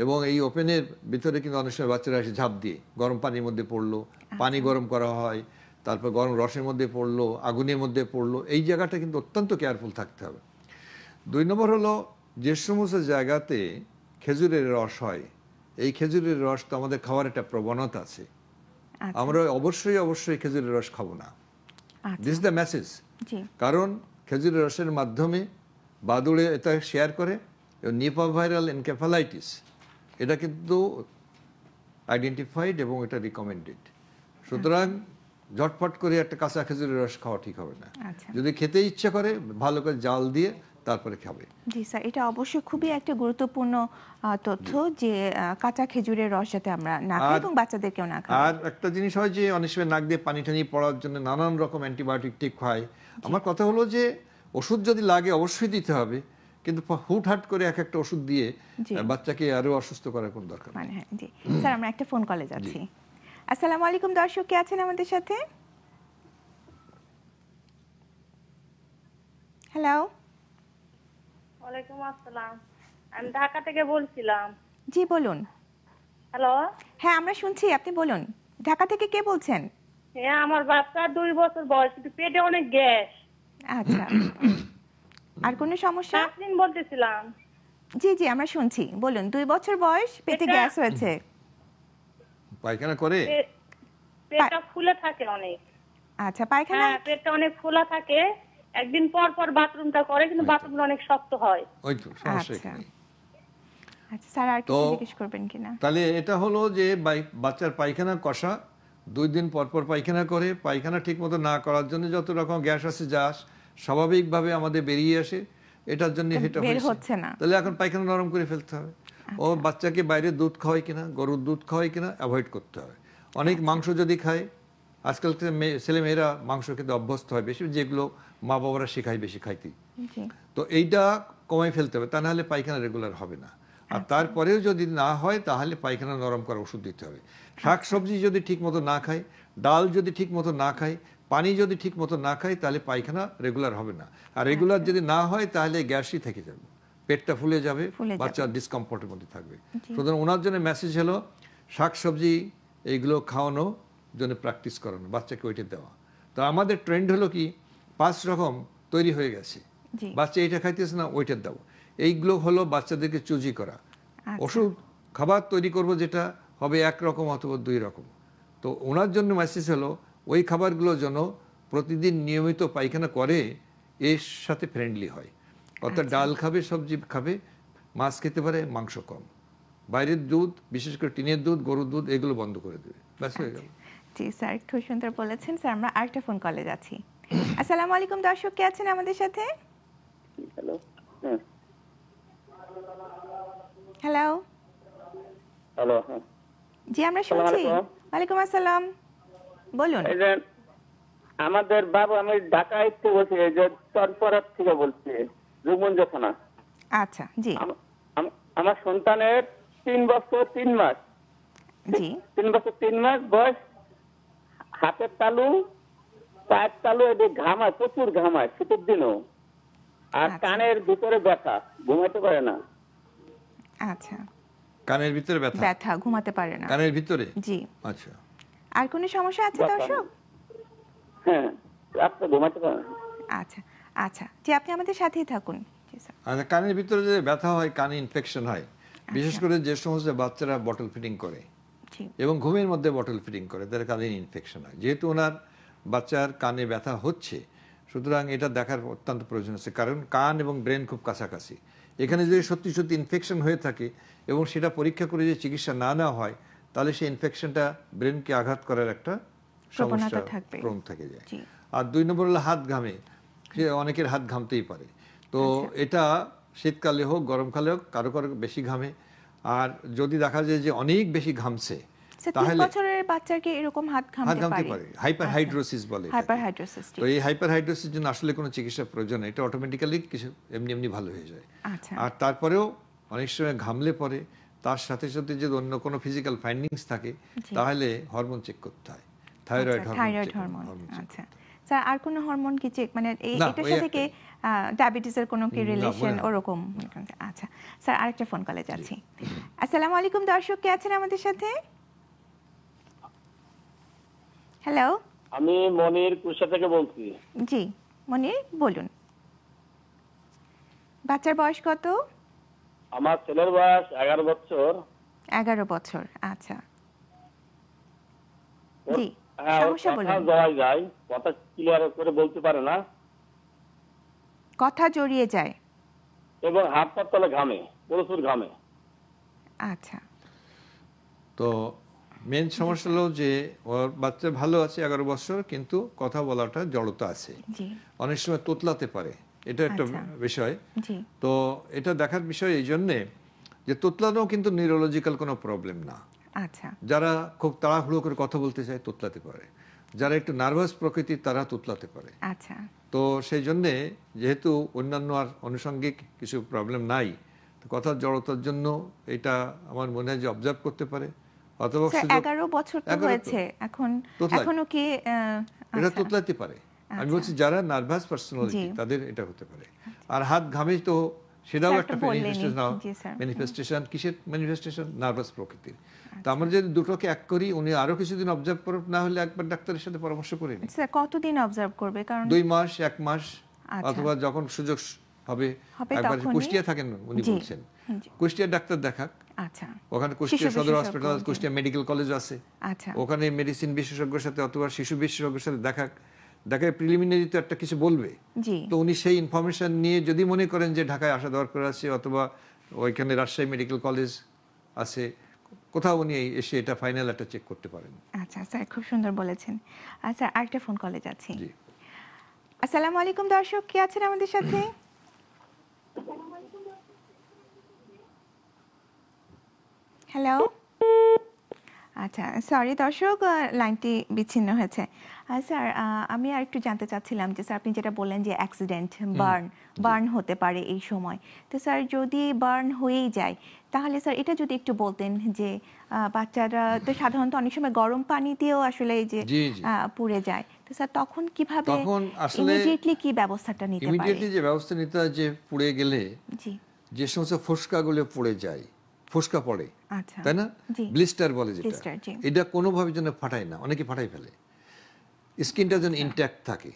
[SPEAKER 2] এবং এই ওপেনের ভিতরে কিন্তু অনেক সময় বাচ্চারা এসে ঝাঁপ দিয়ে গরম পানির মধ্যে পড়লো, পানি গরম করা হয়, তারপর গরম রসের মধ্যে পড়লো, আগুনের মধ্যে পড়লো, এই জায়গাটা কিন্তু অত্যন্ত কেয়ারফুল থাকতে হবে। 2 নম্বর হলো, যে সমস্ত জায়গাতে খেজুরের রস হয়, এই খেজুরের রস তো আমাদের খাওয়ার একটা প্রবণতা আছে, আমরা অবশ্যই খেজুরের রস খাবো না। This is the message. কারণ খেজুরের রসের মাধ্যমে বাদুড়ে এটা শেয়ার করে, নিপা ভাইরাল এনকেফালাইটিস এটা কিন্তু আইডেন্টিফাইড এবং এটা রিকমেন্ডেড। সুতরাং ঝটফট করে একটা কাঁচা খেজুরের রস খাওয়া ঠিক হবে না। যদি খেতে ইচ্ছা করে ভালো করে জাল দিয়ে তারপরে খাবে।
[SPEAKER 1] জি স্যার, এটা অবশ্যই খুবই একটা গুরুত্বপূর্ণ তথ্য যে কাঁচা খেজুরের রস যাতে আমরা না খাই এবং বাচ্চাদেরকেও না খাই।
[SPEAKER 2] আর একটা জিনিস হয় যে অনেক সময় নাক দিয়ে পানি টানি পড়ার জন্য নানান রকম অ্যান্টিবায়োটিক ঠিক খায়। আমার কথা হলো যে ওষুধ যদি লাগে অবশ্যই দিতে হবে, কিন্তু হুটহাট করে এক একটা ওষুধ দিয়ে বাচ্চাকে আরো অসুস্থ করার কোনো দরকার নেই।
[SPEAKER 1] হ্যাঁ, জি স্যার, আমরা একটা ফোন কলে যাচ্ছি। আসসালামু আলাইকুম দর্শক, কে আছেন আমাদের সাথে? হ্যালো।
[SPEAKER 3] ওয়ালাইকুম আসসালাম, আমি ঢাকা থেকে বলছিলাম।
[SPEAKER 1] জি বলুন।
[SPEAKER 3] হ্যালো।
[SPEAKER 1] হ্যাঁ, আমরা শুনছি, আপনি বলুন। ঢাকা থেকে কে বলছেন?
[SPEAKER 3] হ্যাঁ, আমার বাচ্চা 2 বছর বয়স, কিন্তু পেটে অনেক গ্যাস।
[SPEAKER 1] আচ্ছা, আর কোনো সমস্যা?
[SPEAKER 3] দিন বলতেছিলাম।
[SPEAKER 1] জি জি, আমরা শুনছি, বলুন। 2 বছর বয়স, পেটে গ্যাস হয়েছে,
[SPEAKER 2] পায়খানা করে,
[SPEAKER 3] পেটটা ফুলে থাকে অনেক।
[SPEAKER 1] আচ্ছা, পায়খানা?
[SPEAKER 3] হ্যাঁ, পেটটা অনেক ফোলা থাকে, একদিন পর পর বাথরুমটা করে, কিন্তু বাথরুমটা অনেক শক্ত হয়।
[SPEAKER 2] ওই তো সমস্যা নেই।
[SPEAKER 1] আচ্ছা স্যার, আর কিছু জিজ্ঞেস করবেন কিনা?
[SPEAKER 2] তাহলে এটা হলো যে বাচ্চার পায়খানা কষা, 2 দিন পর পর পায়খানা করে, পায়খানা ঠিকমতো না করার জন্য যত রকম গ্যাস আছে যা স্বাভাবিকভাবে আমাদের বেরিয়ে আসে, এটার জন্য এটা হচ্ছে না। তাহলে এখন পায়খানা নরম করে ফেলতে হবে। ও বাচ্চাকে বাইরে দুধ খাওয়ায় কিনা, গরুর দুধ খাওয়ায় কিনা অ্যাভয়েড করতে হবে। অনেক মাংস যদি খায়, আজকাল ছেলেমেয়েরা মাংস খেতে অভ্যস্ত হয় বেশি, যেগুলো মা বাবারা শেখায় বেশি খাইতে। তো এইটা কমাই ফেলতে হবে, তা নাহলে পায়খানা রেগুলার হবে না। আর তারপরেও যদি না হয় তাহলে পায়খানা নরম করার ওষুধ দিতে হবে। শাক সবজি যদি ঠিক মতো না খায়, ডাল যদি ঠিক মতো না খায়, পানি যদি ঠিক মতো না খায়, তাহলে পায়খানা রেগুলার হবে না। আর রেগুলার যদি না হয় তাহলে গ্যাসই থেকে যাবে, পেটটা ফুলে যাবে, বাচ্চা ডিসকমফোর্টের মধ্যে থাকবে। সুতরাং ওনার জন্য মেসেজ হলো শাক সবজি এইগুলো খাওয়ানো জন্য প্র্যাকটিস করানো, বাচ্চাকে ওইটা দেওয়া। তো আমাদের ট্রেন্ড হলো কি 5 রকম তৈরি হয়ে গেছে, বাচ্চা এইটা খাইতেছে না ওইটা দাও। এইগুলো হলো বাচ্চাদেরকে চুজি করা। ওষুধ খাবার তৈরি করব যেটা হবে 1 রকম অথবা 2 রকম। তো ওনার জন্য মেসেজ হলো ওই খাবারগুলো যেন প্রতিদিন নিয়মিত পায়খানা করে, এর সাথে ফ্রেন্ডলি হয়। অর্থাৎ ডাল খাবে, সবজি খাবে, মাছ খেতে পারে, মাংস কম, বাইরের দুধ বিশেষ করে টিনের দুধ, গরুর দুধ এগুলো বন্ধ করে দেবে, ব্যাস হয়ে গেল।
[SPEAKER 1] জি স্যার, খুব সুন্দর বলেছেন স্যার। আমরা আরেকটা ফোন কলে যাচ্ছি। আসসালামু আলাইকুম দর্শক, কে আছেন আমাদের সাথে?
[SPEAKER 6] হ্যালো
[SPEAKER 1] হ্যালো
[SPEAKER 6] হ্যালো
[SPEAKER 1] জি আমরা শুনছি। ওয়ালাইকুম আসসালাম, বলুন।
[SPEAKER 6] আমাদের বাবু, আমি ঢাকায় থেকে বলছি, যে চরপড়া থেকে বলছি, রুমঞ্জ থানা।
[SPEAKER 1] আচ্ছা জি।
[SPEAKER 6] আমার সন্তানের 3 বছর 3 মাস,
[SPEAKER 1] জি
[SPEAKER 6] 3 বছর 3 মাস বয়স। হাতের তালু, পায়ের তালু এদিকে ঘামায়, প্রচুর ঘামায় শীতের দিনও। আর কানের ভিতরে ব্যথা, ঘুমাতে পারে না।
[SPEAKER 1] আচ্ছা,
[SPEAKER 2] কানের ভিতরে ব্যথা,
[SPEAKER 1] ব্যথা, ঘুমাতে পারে না
[SPEAKER 2] কানের ভিতরে।
[SPEAKER 1] জি।
[SPEAKER 2] আচ্ছা,
[SPEAKER 1] আর কোনো সমস্যা আছে দর্শক?
[SPEAKER 6] হ্যাঁ, রাতে ঘুমাতে পারে না।
[SPEAKER 1] আচ্ছা আচ্ছা, জি আপনি আমাদের সাথেই থাকুন। জি স্যার।
[SPEAKER 2] আচ্ছা, কানের ভিতরে যে ব্যথা হয়, কানে ইনফেকশন হয়, বিশেষ করে যে সমস্ত বাচ্চারা বটল ফিডিং করে এবং ঘুমের মধ্যে বটল ফিডিং করে, তাদের কানে ইনফেকশন হয়। যেহেতু ওনার বাচ্চার কানে ব্যথা হচ্ছে, সুতরাং এটা দেখার অত্যন্ত প্রয়োজন আছে, কারণ কান এবং ব্রেন খুব কাছাকাছি। এখানে যদি সত্যি সত্যি ইনফেকশন হয়ে থাকে এবং সেটা পরীক্ষা করে যে চিকিৎসা না নেওয়া হয়, তাহলে সেই ইনফেকশনটা ব্রেনকে আঘাত করার একটা সমস্যা প্রবণ থেকে যায়। আর 2 নম্বর হলো হাত ঘামে, অনেকের হাত ঘামতেই পারে। তো এটা শীতকালে হোক গরমকালে হোক কারো কারো বেশি ঘামে। আর যদি দেখা যায় যে অনেক বেশি ঘামছে,
[SPEAKER 1] তাহলে 3 বছরের বাচ্চার কি এরকম হাত ঘামতে পারে?
[SPEAKER 2] হাইপারহাইড্রোসিস বলে।
[SPEAKER 1] হাইপারহাইড্রোসিস।
[SPEAKER 2] তো এই হাইপারহাইড্রোসিস জন্য আসলে কোনো চিকিৎসার প্রয়োজন নেই, এটা অটোমেটিক্যালি কিছু এমনি ভালো হয়ে যায়। আর তারপরেও অনেক সময় ঘামলে পরে তার সাথে সাথে যদি অন্য কোনো ফিজিক্যাল ফাইন্ডিংস থাকে, তাহলে হরমোন চেক করতে হয়, থাইরয়েড হরমোন।
[SPEAKER 1] আচ্ছা স্যার, আর কোনো হরমোন কি চেক, মানে এটার সাথে কি ডায়াবেটিসের কোনো কি রিলেশন ওরকম? আচ্ছা স্যার, আরেকটা ফোন কলে যাচ্ছি। আসসালামু আলাইকুম দর্শক, কে আছেন আমাদের সাথে? হ্যালো,
[SPEAKER 4] আমি মনির কুশা থেকে বলছি।
[SPEAKER 1] জি মনির, বলুন। বাচ্চার বয়স কত?
[SPEAKER 4] আমার ছেলের বয়স 11 বছর।
[SPEAKER 1] 11 বছর, আচ্ছা জি।
[SPEAKER 4] সমস্যা বলুন। কথা যায়, কথা ক্লিয়ার করে বলতে পারে না,
[SPEAKER 1] কথা জড়িয়ে যায়
[SPEAKER 4] এবং হাত পা তলে ঘামে, প্রচুর ঘামে।
[SPEAKER 1] আচ্ছা,
[SPEAKER 2] তো মেন সমস্যা হলো যে ওর বাচ্চা ভালো আছে 11 বছর, কিন্তু কথা বলাটা জড়তা আছে, অনেক সময় তোতলাতে পারে, এটা একটা বিষয়। তো এটা দেখার বিষয় এই জন্যে যে তোতলানো কিন্তু নিউরোলজিক্যাল কোনো প্রবলেম না।
[SPEAKER 1] আচ্ছা,
[SPEAKER 2] যারা খুব তাড়াহুড়ো করে কথা বলতে চায় তোতলাতে পারে, যারা একটু নার্ভাস প্রকৃতির তারা তোতলাতে পারে।
[SPEAKER 1] আচ্ছা,
[SPEAKER 2] তো সেই জন্যে যেহেতু অন্যান্য আর আনুষঙ্গিক কিছু প্রবলেম নাই, তো কথার জড়তার জন্য এটা আমার মনে হয় যে অবজার্ভ করতে পারে। অথবা
[SPEAKER 1] 11 বছর তো হয়েছে, এখনো কি
[SPEAKER 2] এটা তোতলাতে পারে। আমি বলছি যারা নার্ভাস পার্সোনালিটি তাদের এটা হতে পারে। আর হাত ঘামে, তো সেটাও একটা ম্যানিফেস্টেশন। কিসের ম্যানিফেস্টেশন? নার্ভাস প্রকৃতির। তো আমরা যদি দুটোকে এক করি, উনি আরো কিছুদিন অবজার্ভ করব, না হলে একবার ডাক্তারের সাথে পরামর্শ করে নিন।
[SPEAKER 1] স্যার কতদিন অবজার্ভ করবে? কারণ
[SPEAKER 2] 2 মাস, 1 মাস, অথবা যখন সুযোগ হবে। একবার কুষ্টিয়া থাকেন উনি বলছেন, কুষ্টিয়া ডাক্তার দেখাক।
[SPEAKER 1] আচ্ছা,
[SPEAKER 2] ওখানে কুষ্টিয়া সদর হসপিটাল, কুষ্টিয়া মেডিকেল কলেজ আছে, ওখানে মেডিসিন বিশেষজ্ঞের সাথে অথবা শিশু বিশেষজ্ঞের সাথে দেখায় প্রিলিমিনারি তো একটা কিছু বলবে। তো উনি সেই ইনফরমেশন নিয়ে যদি মনে করেন যে ঢাকায় আসা দরকার আছে, অথবা ওইখানে রাজশাহী মেডিকেল কলেজ আছে, কোথাও উনি এসে এটা ফাইনাল একটা চেক করতে পারেন।
[SPEAKER 1] আচ্ছা স্যার, খুব সুন্দর বলেছেন। আচ্ছা, আরেকটা ফোন কলে যাচ্ছি। আসসালামু আলাইকুম দর্শক, কে আছেন আমাদের সাথে? হ্যালো, আচ্ছা, সরি দর্শক, লাইনটি বিচ্ছিন্ন হয়েছে। স্যার, আমি আর একটু জানতে চাচ্ছিলাম যে স্যার আপনি যেটা বললেন যে অ্যাক্সিডেন্ট, বার্ন হতে পারে এই সময়, তো স্যার যদি বার্ন হয়েই যায় তাহলে স্যার এটা যদি একটু বলতেন যে বাচ্চারা তো সাধারণত অনেক সময় গরম পানি দিয়েও আসলে এই যে পুড়ে যায়, তো স্যার তখন কিভাবে ইমিডিয়েটলি কি ব্যবস্থাটা নিতে পারে?
[SPEAKER 2] ইমিডিয়েটলি যে ব্যবস্থা নিতে হয়, যে পুড়ে গেলে যে সমস্ত ফোসকাগুলো পড়ে যায়, ফোসকা পড়ে, তাই না, ব্লিস্টার বলে যেটা, এটা কোনোভাবে যেন ফাটায় না, অনেকে ফাটাই ফেলে, স্কিনটা যেন ইনট্যাক্ট থাকে।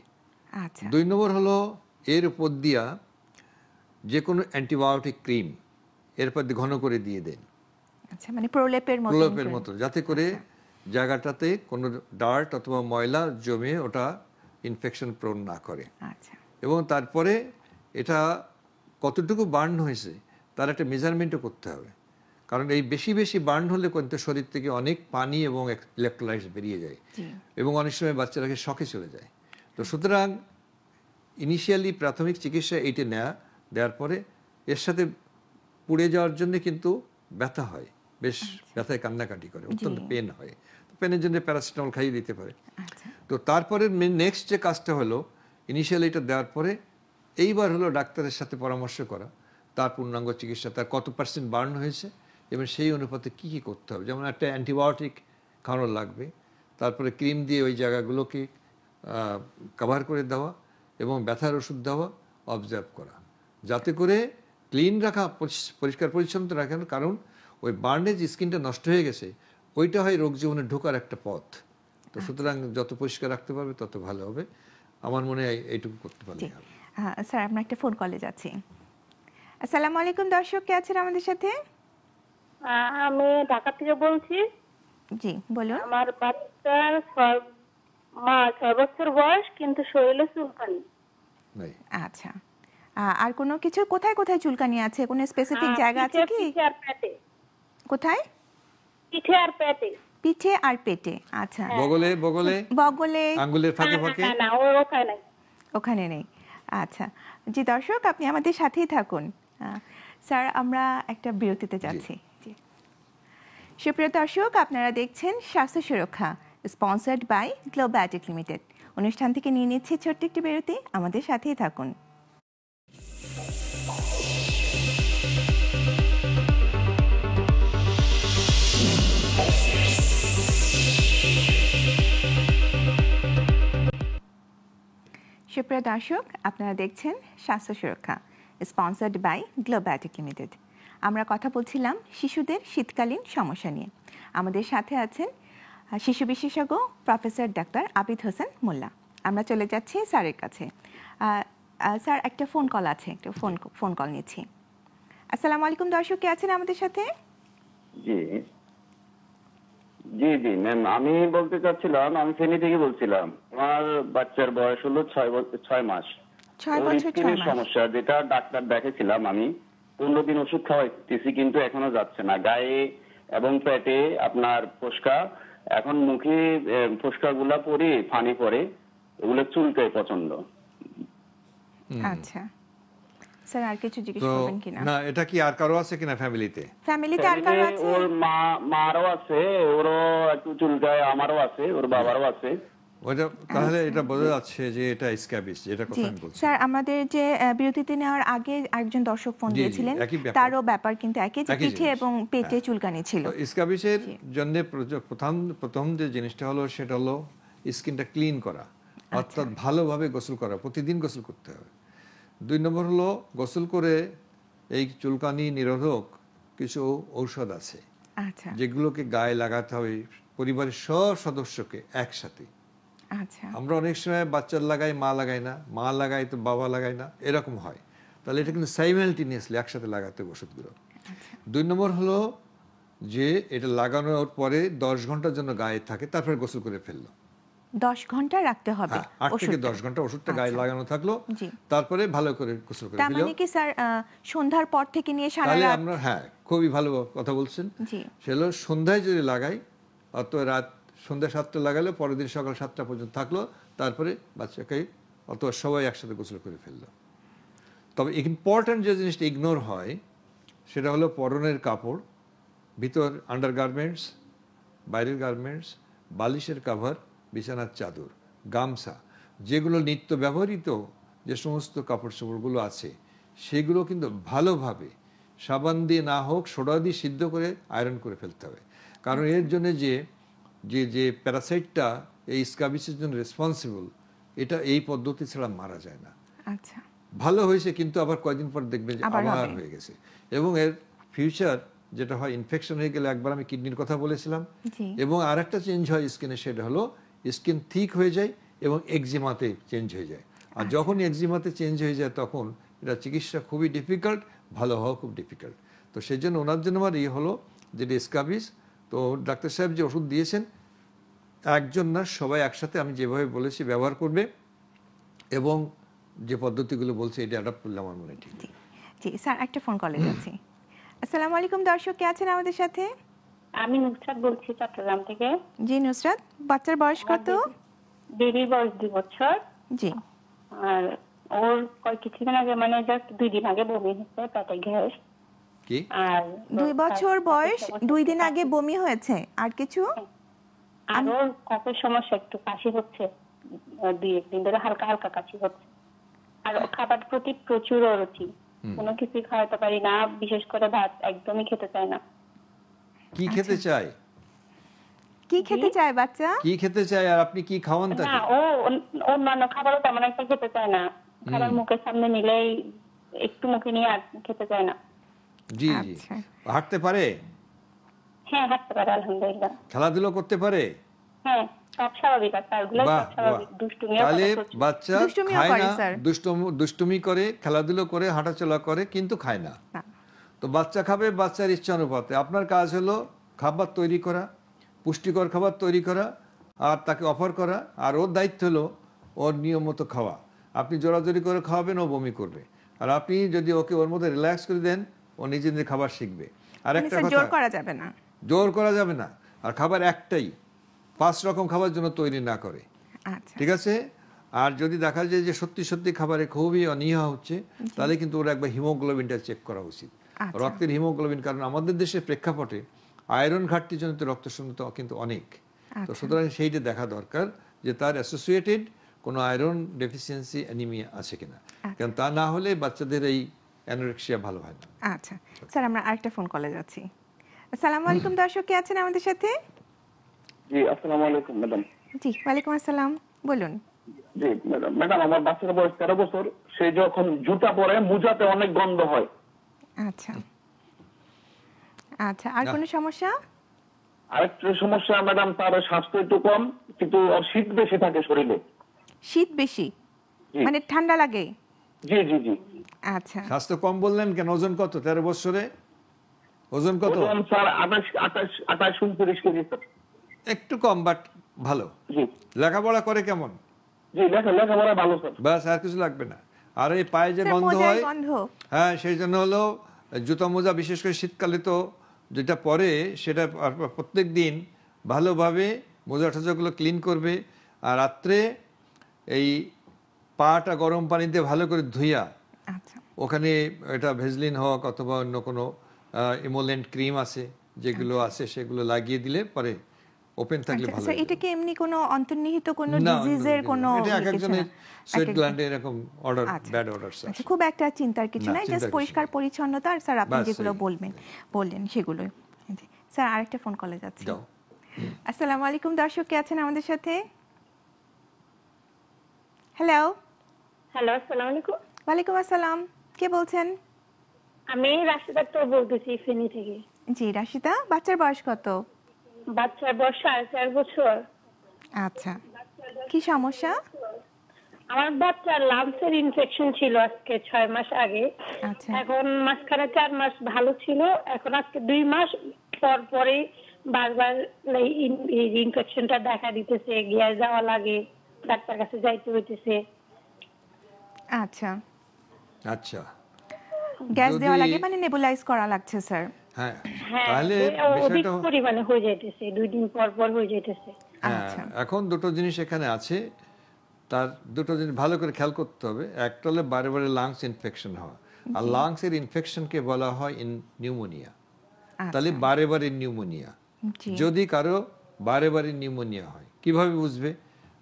[SPEAKER 2] 2 নম্বর হলো এর উপর দিয়া যে কোনো অ্যান্টিবায়োটিক ক্রিম এরপর ঘন করে দিয়ে দেন,
[SPEAKER 1] মানে প্রলেপের
[SPEAKER 2] মতো, যাতে করে জায়গাটাতে কোনো ডার্ট অথবা ময়লা জমে ওটা ইনফেকশন প্রোন না করে। এবং তারপরে এটা কতটুকু বার্ন হয়েছে তার একটা মেজারমেন্টও করতে হবে, কারণ এই বেশি বেশি বার্ন হলে কিন্তু শরীর থেকে অনেক পানি এবং ইলেকট্রোলাইটস বেরিয়ে যায় এবং অনেক সময় বাচ্চারাকে শকে চলে যায়। তো সুতরাং ইনিশিয়ালি প্রাথমিক চিকিৎসা এইটা দেওয়ার পরে এর সাথে পুড়ে যাওয়ার জন্য কিন্তু ব্যথা হয়, বেশ ব্যথায় কান্নাকাটি করে, অত্যন্ত পেন হয়, পেনের জন্য প্যারাসিটামল খাইয়ে দিতে পারে। তো তারপরে নেক্সট যে কাজটা হলো, ইনিশিয়ালি এটা দেওয়ার পরে এইবার হলো ডাক্তারের সাথে পরামর্শ করা, তার পূর্ণাঙ্গ চিকিৎসা, তার কত পার্সেন্ট বার্ন হয়েছে এবং সেই অনুপাতে কী কী করতে হবে। যেমন একটা অ্যান্টিবায়োটিক খাওয়ানো লাগবে, তারপরে ক্রিম দিয়ে ওই জায়গাগুলোকে কভার করে দেওয়া এবং ব্যথার ওষুধ দেওয়া, অবজার্ভ করা, যাতে করে ক্লিন রাখা, পরিষ্কার পরিচ্ছন্ন রাখেন, কারণ ওই বার্নে যে স্কিনটা নষ্ট হয়ে গেছে ওইটা হয় রোগ জীবনে ঢোকার একটা পথ। তো সুতরাং যত পরিষ্কার রাখতে পারবে তত ভালো হবে, আমার মনে হয় এইটুকু করতে পারলে হবে।
[SPEAKER 1] স্যার আমরা একটা ফোন কলে যাচ্ছি। আসসালামু আলাইকুম দর্শক, কে আছেন আমাদের সাথে?
[SPEAKER 3] আমি ঢাকা থেকে বলছি।
[SPEAKER 1] জি বলুন।
[SPEAKER 3] আমার বাচ্চার 6 বছর বয়স, কিন্তু শরীরে চুলকানি।
[SPEAKER 1] আচ্ছা, আর কোনো কিছু? কোথায় কোথায় চুলকানি আছে? কোনো স্পেসিফিক জায়গা আছে কি?
[SPEAKER 3] পিঠে আর পেটে।
[SPEAKER 1] কোথায়?
[SPEAKER 3] পিঠে আর পেটে।
[SPEAKER 1] পিঠে আর পেটে, আচ্ছা।
[SPEAKER 2] বগলে আঙ্গুলের ফাঁকে ফাঁকে?
[SPEAKER 3] না, ওখানে নাই।
[SPEAKER 1] ওখানে নেই, আচ্ছা। জি দর্শক, আপনি আমাদের সাথেই থাকুন। স্যার আমরা একটা বিরতিতে যাচ্ছি। সুপ্রিয় দর্শক, আপনারা দেখছেন স্বাস্থ্য সুরক্ষা, স্পন্সর্ড বাই গ্লোবাটিক লিমিটেড। অনুষ্ঠান থেকে নিয়ে নিচ্ছি ছোট্ট একটি বিরতি, আমাদের সাথেই থাকুন। সুপ্রিয় দর্শক, আপনারা দেখছেন স্বাস্থ্য সুরক্ষা, স্পন্সর্ড বাই গ্লোবাটিক লিমিটেড। আমরা কথা বলছিলাম শিশুদের শীতকালীন সমস্যা নিয়ে। আমাদের সাথে আছেন শিশু বিশেষজ্ঞ প্রফেসর ডাক্তার আবিদ হোসেন মোল্লা। আমরা চলে যাচ্ছি স্যারের কাছে। স্যার একটা ফোন কল আছে, একটা ফোন কল নিচ্ছি। আসসালামু আলাইকুম দর্শক, কে আছেন আমাদের সাথে?
[SPEAKER 6] জি জি জি ম্যাম, আমি বলতে চাচ্ছিলাম, আমি ফেনী থেকে বলছিলাম। আমার বাচ্চার বয়স হলো 6 মাস।
[SPEAKER 1] 6 বছর 6 মাস
[SPEAKER 6] সমস্যা, যেটা ডাক্তার দেখেছিলাম আমি, 15 দিন ওষুধ খাওয়াইতেছি কিন্তু এখনো যাচ্ছে না। গায়ে এবং পেটে আপনার ফোসকা, এখন মুখে ফোসকা গুলা পরে পানি পরে, ওগুলো চুলকায় প্রচন্ড।
[SPEAKER 1] আচ্ছা স্যার, আর কিছু জিজ্ঞেস করবেন কিনা?
[SPEAKER 2] না, এটা কি আর কারো আছে কিনা ফ্যামিলিতে?
[SPEAKER 1] ফ্যামিলিতে আর কারো আছে?
[SPEAKER 6] ওর মারও আছে, ওরও একটু চুলকায়, আমারও আছে, ওর বাবারও আছে।
[SPEAKER 2] ওটা তাহলে এটা বোঝা যাচ্ছে যে এটা স্ক্যাবিস, যেটা কথা আমি বলছি।
[SPEAKER 1] স্যার আমাদের যে বিরতিতে নেওয়ার আগে একজন দর্শক ফোন দিয়েছিলেন, তারও ব্যাপার কিন্তু একই, যে পিঠে এবং পেটে চুলকানি ছিল।
[SPEAKER 2] স্ক্যাবিসের জন্য প্রথম যে জিনিসটা হলো সেটা হলো স্কিনটা ক্লিন করা, অর্থাৎ ভালোভাবে গোসল করা, প্রতিদিন গোসল করতে হবে। 2 নম্বর হলো গোসল করে এই চুলকানি নিরোধক কিছু ঔষধ আছে,
[SPEAKER 1] আচ্ছা,
[SPEAKER 2] যেগুলোকে গায়ে লাগাতে হবে পরিবারের সব সদস্যকে একসাথে।
[SPEAKER 1] আচ্ছা,
[SPEAKER 2] আমরা অনেক সময় বাচ্চার লাগাই, মা লাগাই না, মা লাগাই তো বাবা লাগাই না, এরকম হয়। তাহলে এটা কিন্তু সাইমালটেনিয়াসলি একসাথে লাগাতে হবে ওষুধগুলো। 2 নম্বর হলো যে এটা লাগানোর পরে 10 ঘন্টার জন্য গায়ে থাকে, তারপরে গোসল করে ফেললো।
[SPEAKER 1] 10 ঘন্টা রাখতে হবে?
[SPEAKER 2] 8 থেকে 10 ঘন্টা ওষুধটা গায়ে লাগানো থাকলো, তারপরে ভালো করে গোসল করে
[SPEAKER 1] ফেললো। তার মানে কি স্যার সন্ধ্যার পর থেকে নিয়ে সারা রাত?
[SPEAKER 2] আমরা, হ্যাঁ, খুবই ভালো কথা বলছেন। সেগুলো সন্ধ্যায় যদি লাগাই, অথবা রাত সন্ধ্যা 7টা লাগালে পরের দিন সকাল 7টা পর্যন্ত থাকলো, তারপরে বাচ্চাকে অথবা সবাই একসাথে গোসল করে ফেললো। তবে ইম্পর্টেন্ট যে জিনিসটা ইগনোর হয় সেটা হলো পরনের কাপড়, ভিতর আন্ডারগার্মেন্টস বাইরের গার্মেন্টস, বালিশের কাভার, বিছানার চাদর, গামছা, যেগুলো নিত্য ব্যবহৃত যে সমস্ত কাপড় চোপড়গুলো আছে সেগুলো কিন্তু ভালোভাবে সাবান দিয়ে না হোক সোডা দিয়ে সিদ্ধ করে আয়রন করে ফেলতে হবে। কারণ এর জন্য যে যে যে প্যারাসাইটটা এই স্কাবিসের জন্য রেসপন্সিবল, এটা এই পদ্ধতি ছাড়া মারা যায় না।
[SPEAKER 1] আচ্ছা,
[SPEAKER 2] ভালো হয়েছে কিন্তু আবার কয়েকদিন পর দেখবেন যে আবার হয়ে গেছে। এবং এর ফিউচার যেটা হয়, ইনফেকশন হয়ে গেলে, একবার আমি কিডনির কথা বলেছিলাম, এবং আর একটা চেঞ্জ হয় স্কিনে, সেটা হলো স্কিন থিক হয়ে যায় এবং এক্সিমাতে চেঞ্জ হয়ে যায়। আর যখন এক্সিমাতে চেঞ্জ হয়ে যায় তখন এটা চিকিৎসা খুবই ডিফিকাল্ট, ভালো হওয়া খুব ডিফিকাল্ট। তো সেই জন্য ওনার জন্য আমার হলো যেটা স্কাবিস। তো ডাক্তার সাহেব যে ওষুধ দিয়েছেন, একজন না, সবাই একসাথে আমি যেভাবে বলেছি ব্যবহার করবে এবং যে পদ্ধতিগুলো বলছে এটা অ্যাডাপ্ট করলে আমার মনে ঠিক।
[SPEAKER 1] জি স্যার, একটা ফোন কলে যাচ্ছে। আসসালামু আলাইকুম দর্শক, কে আছেন আমাদের সাথে?
[SPEAKER 3] আমি নুসরাত বলছি চট্টগ্রাম থেকে।
[SPEAKER 1] জি নুসরাত, বাচ্চার বয়স কত?
[SPEAKER 3] বেবির বয়স 2 বছর।
[SPEAKER 1] জি।
[SPEAKER 3] আর ওর কিছুদিন আগে, মানে জাস্ট 2 দিন আগে বমি হচ্ছে, পেটে গ্যাস।
[SPEAKER 2] কি?
[SPEAKER 3] আর
[SPEAKER 1] 2 বছর বয়স, 2 দিন আগে বমি হয়েছে, আর কিছু?
[SPEAKER 3] আর ওর কফের সমস্যা, একটু কাশি হচ্ছে, 2-1 দিন ধরে হালকা হালকা কাশি হচ্ছে। আর খাবার প্রতি প্রচুর অরুচি, কোনো কিছু খাওয়াতে পারি না, বিশেষ করে ভাত একদমই খেতে চায় না।
[SPEAKER 2] কি খেতে চায়?
[SPEAKER 1] কি খেতে চায় বাচ্চা?
[SPEAKER 2] কি খেতে চায় আর আপনি কি খাওয়ান তাকে?
[SPEAKER 3] না, ও অন্যান্য খাবারও তেমন একটা খেতে চায় না। খাবার মুখের সামনে নিলেই একটু মুখে নিয়ে আর খেতে চায় না।
[SPEAKER 2] জি জি। হাঁটতে পারে?
[SPEAKER 3] হ্যাঁ, হাঁটতে পারে আলহামদুলিল্লাহ।
[SPEAKER 2] খেলাধুলা করতে পারে?
[SPEAKER 3] হ্যাঁ, সব স্বাভাবিক আছে, তারগুলো সব স্বাভাবিক। দুষ্টুমিও করে।
[SPEAKER 2] তাহলে বাচ্চা খায় না, দুষ্টুমি করে, খেলাধুলা করে, হাঁটাচলা করে, কিন্তু খায় না। তো বাচ্চা খাবে বাচ্চার ইচ্ছা অনুপাতে। আপনার কাজ হলো খাবার তৈরি করা, পুষ্টিকর খাবার তৈরি করা, আর তাকে অফার করা। আর ওর দায়িত্ব হলো ওর নিয়ম মতো খাওয়া। আপনি জোরাজোরি করে খাওয়াবেন, ও বমি করবে। আর আপনি যদি ওকে ওর মধ্যে রিল্যাক্স করে দেন, ও নিজে নিজে খাবার শিখবে। আর একটা কথা,
[SPEAKER 1] জোর করা যাবে না।
[SPEAKER 2] জোর করা যাবে না। আর খাবার একটাই, 5 রকম খাবার জন্য তৈরি না করে। ঠিক আছে? আর যদি দেখা যায় যে সত্যি সত্যি খাবারে খুবই অনীহা হচ্ছে, তাহলে কিন্তু ওর একবার হিমোগ্লোবিনটা চেক করা উচিত, রক্তের হিমোগ্লোবিন। কারণ আমাদের দেশের প্রেক্ষাপটে আয়রন ঘাটতি জনিত রক্তশূন্যতা কিন্তু অনেক। তো সুতরাং সেইটা দেখা দরকার যে তার অ্যাসোসিয়েটেড কোনো আয়রন ডেফিসিয়েন্সি অ্যানিমিয়া আছে কিনা। কারণ তা না হলে বাচ্চাদের এই অ্যানোরেক্সিয়া ভালো হয় না।
[SPEAKER 1] আচ্ছা স্যার, আমরা আরেকটা ফোন কলে যাচ্ছি। আসসালামু আলাইকুম দর্শক, কে আছেন আমাদের সাথে?
[SPEAKER 7] জি, আসসালামু আলাইকুম ম্যাডাম।
[SPEAKER 1] জি, ওয়ালাইকুম আসসালাম, বলুন।
[SPEAKER 7] জি ম্যাডাম, আমার বাচ্চার বয়স 13 বছর। সে যখন জুতা পরে মোজাতে অনেক গন্ধ হয়।
[SPEAKER 1] আচ্ছা আচ্ছা, আর কোনো সমস্যা?
[SPEAKER 7] আরেকটা সমস্যা ম্যাডাম, তার স্বাস্থ্য একটু কম, কিন্তু আর শীত বেশি থাকে শরীরে।
[SPEAKER 1] শীত বেশি মানে ঠান্ডা লাগে?
[SPEAKER 7] জি জি জি।
[SPEAKER 1] আচ্ছা,
[SPEAKER 2] স্বাস্থ্য কম বললেন কেন? ওজন কত 13 বছরে? ওজন কত?
[SPEAKER 7] ওজন স্যার 28-29 কেজি।
[SPEAKER 2] একটু কম, বাট ভালো।
[SPEAKER 7] জি।
[SPEAKER 2] লেখাপড়া করে কেমন?
[SPEAKER 7] জি, লেখাপড়া ভালো স্যার।
[SPEAKER 2] ব্যাস, আর কিছু লাগবে না। আর এই পায়ে যে গন্ধ হয়, হ্যাঁ, সেই জন্য হলো জুতা মোজা, বিশেষ করে শীতকালে তো যেটা পরে সেটা প্রত্যেক দিন ভালোভাবে মোজা টোজাগুলো ক্লিন করবে। আর রাত্রে এই পাটা গরম পানিতে ভালো করে ধুইয়া, ওখানে এটা ভেজলিন হোক অথবা অন্য কোনো ইমোলেন্ট ক্রিম আছে যেগুলো আছে, সেগুলো লাগিয়ে দিলে পরে ওপেন থাকলে ভালো।
[SPEAKER 1] আচ্ছা, এটা কি এমনি কোনো অন্তর্নিহিত কোনো ডিজিজের কোনো?
[SPEAKER 2] এটা একজনের সুইট গ্ল্যান্ডে এরকম অর্ডার, ব্যাড অর্ডারস আছে।
[SPEAKER 1] আচ্ছা, খুব একটা চিন্তার কিছু নাই, জাস্ট পরিষ্কার পরিচ্ছন্নতা। আর স্যার আপনি যেগুলো বললেন সেগুলো। স্যার আরেকটা ফোন কলে যাচ্ছে। আসসালামু আলাইকুম দর্শক, কে আছেন আমাদের সাথে? হ্যালো।
[SPEAKER 3] হ্যালো, আসসালামু আলাইকুম।
[SPEAKER 1] ওয়ালাইকুম আসসালাম, কে বলছেন?
[SPEAKER 3] আমি রাশিদা তো বলতেছি, ফেনী থেকে।
[SPEAKER 1] জি রাশিদা, বাচ্চার বয়স কত?
[SPEAKER 3] বাচ্চার বয়স 4.5 বছর।
[SPEAKER 1] আচ্ছা, কি সমস্যা?
[SPEAKER 3] আমার বাচ্চার লাংসের ইনফেকশন ছিল আজকে 6 মাস আগে। এখন মাঝখানে 4 মাস ভালো ছিল, এখন আজকে 2 মাস পর পরে বারবার ইনফেকশনটা দেখা দিতেছে, গিয়ে যাওয়া লাগে, ডাক্তার কাছে যাইতে হইতেছে।
[SPEAKER 1] আচ্ছা
[SPEAKER 2] আচ্ছা,
[SPEAKER 1] গ্যাস দেওয়া লাগে মানে নেবুলাইজ করা লাগছে স্যার?
[SPEAKER 2] হ্যাঁ, তাহলে
[SPEAKER 3] অধিক পরিমাণে হয়ে যাইতেছে, 2 দিন পর পর হয়ে যাইতেছে।
[SPEAKER 2] আচ্ছা, এখন দুটো জিনিস এখানে আছে, তার দুটো জিনিস ভালো করে খেয়াল করতে হবে। একটা হলো বারে বারে লাংস ইনফেকশন হওয়া, আর লাংসের ইনফেকশনকে বলা হয় নিউমোনিয়া। তাহলে বারে বারে নিউমোনিয়া, যদি কারো বারে বারে নিউমোনিয়া হয়, কিভাবে বুঝবে?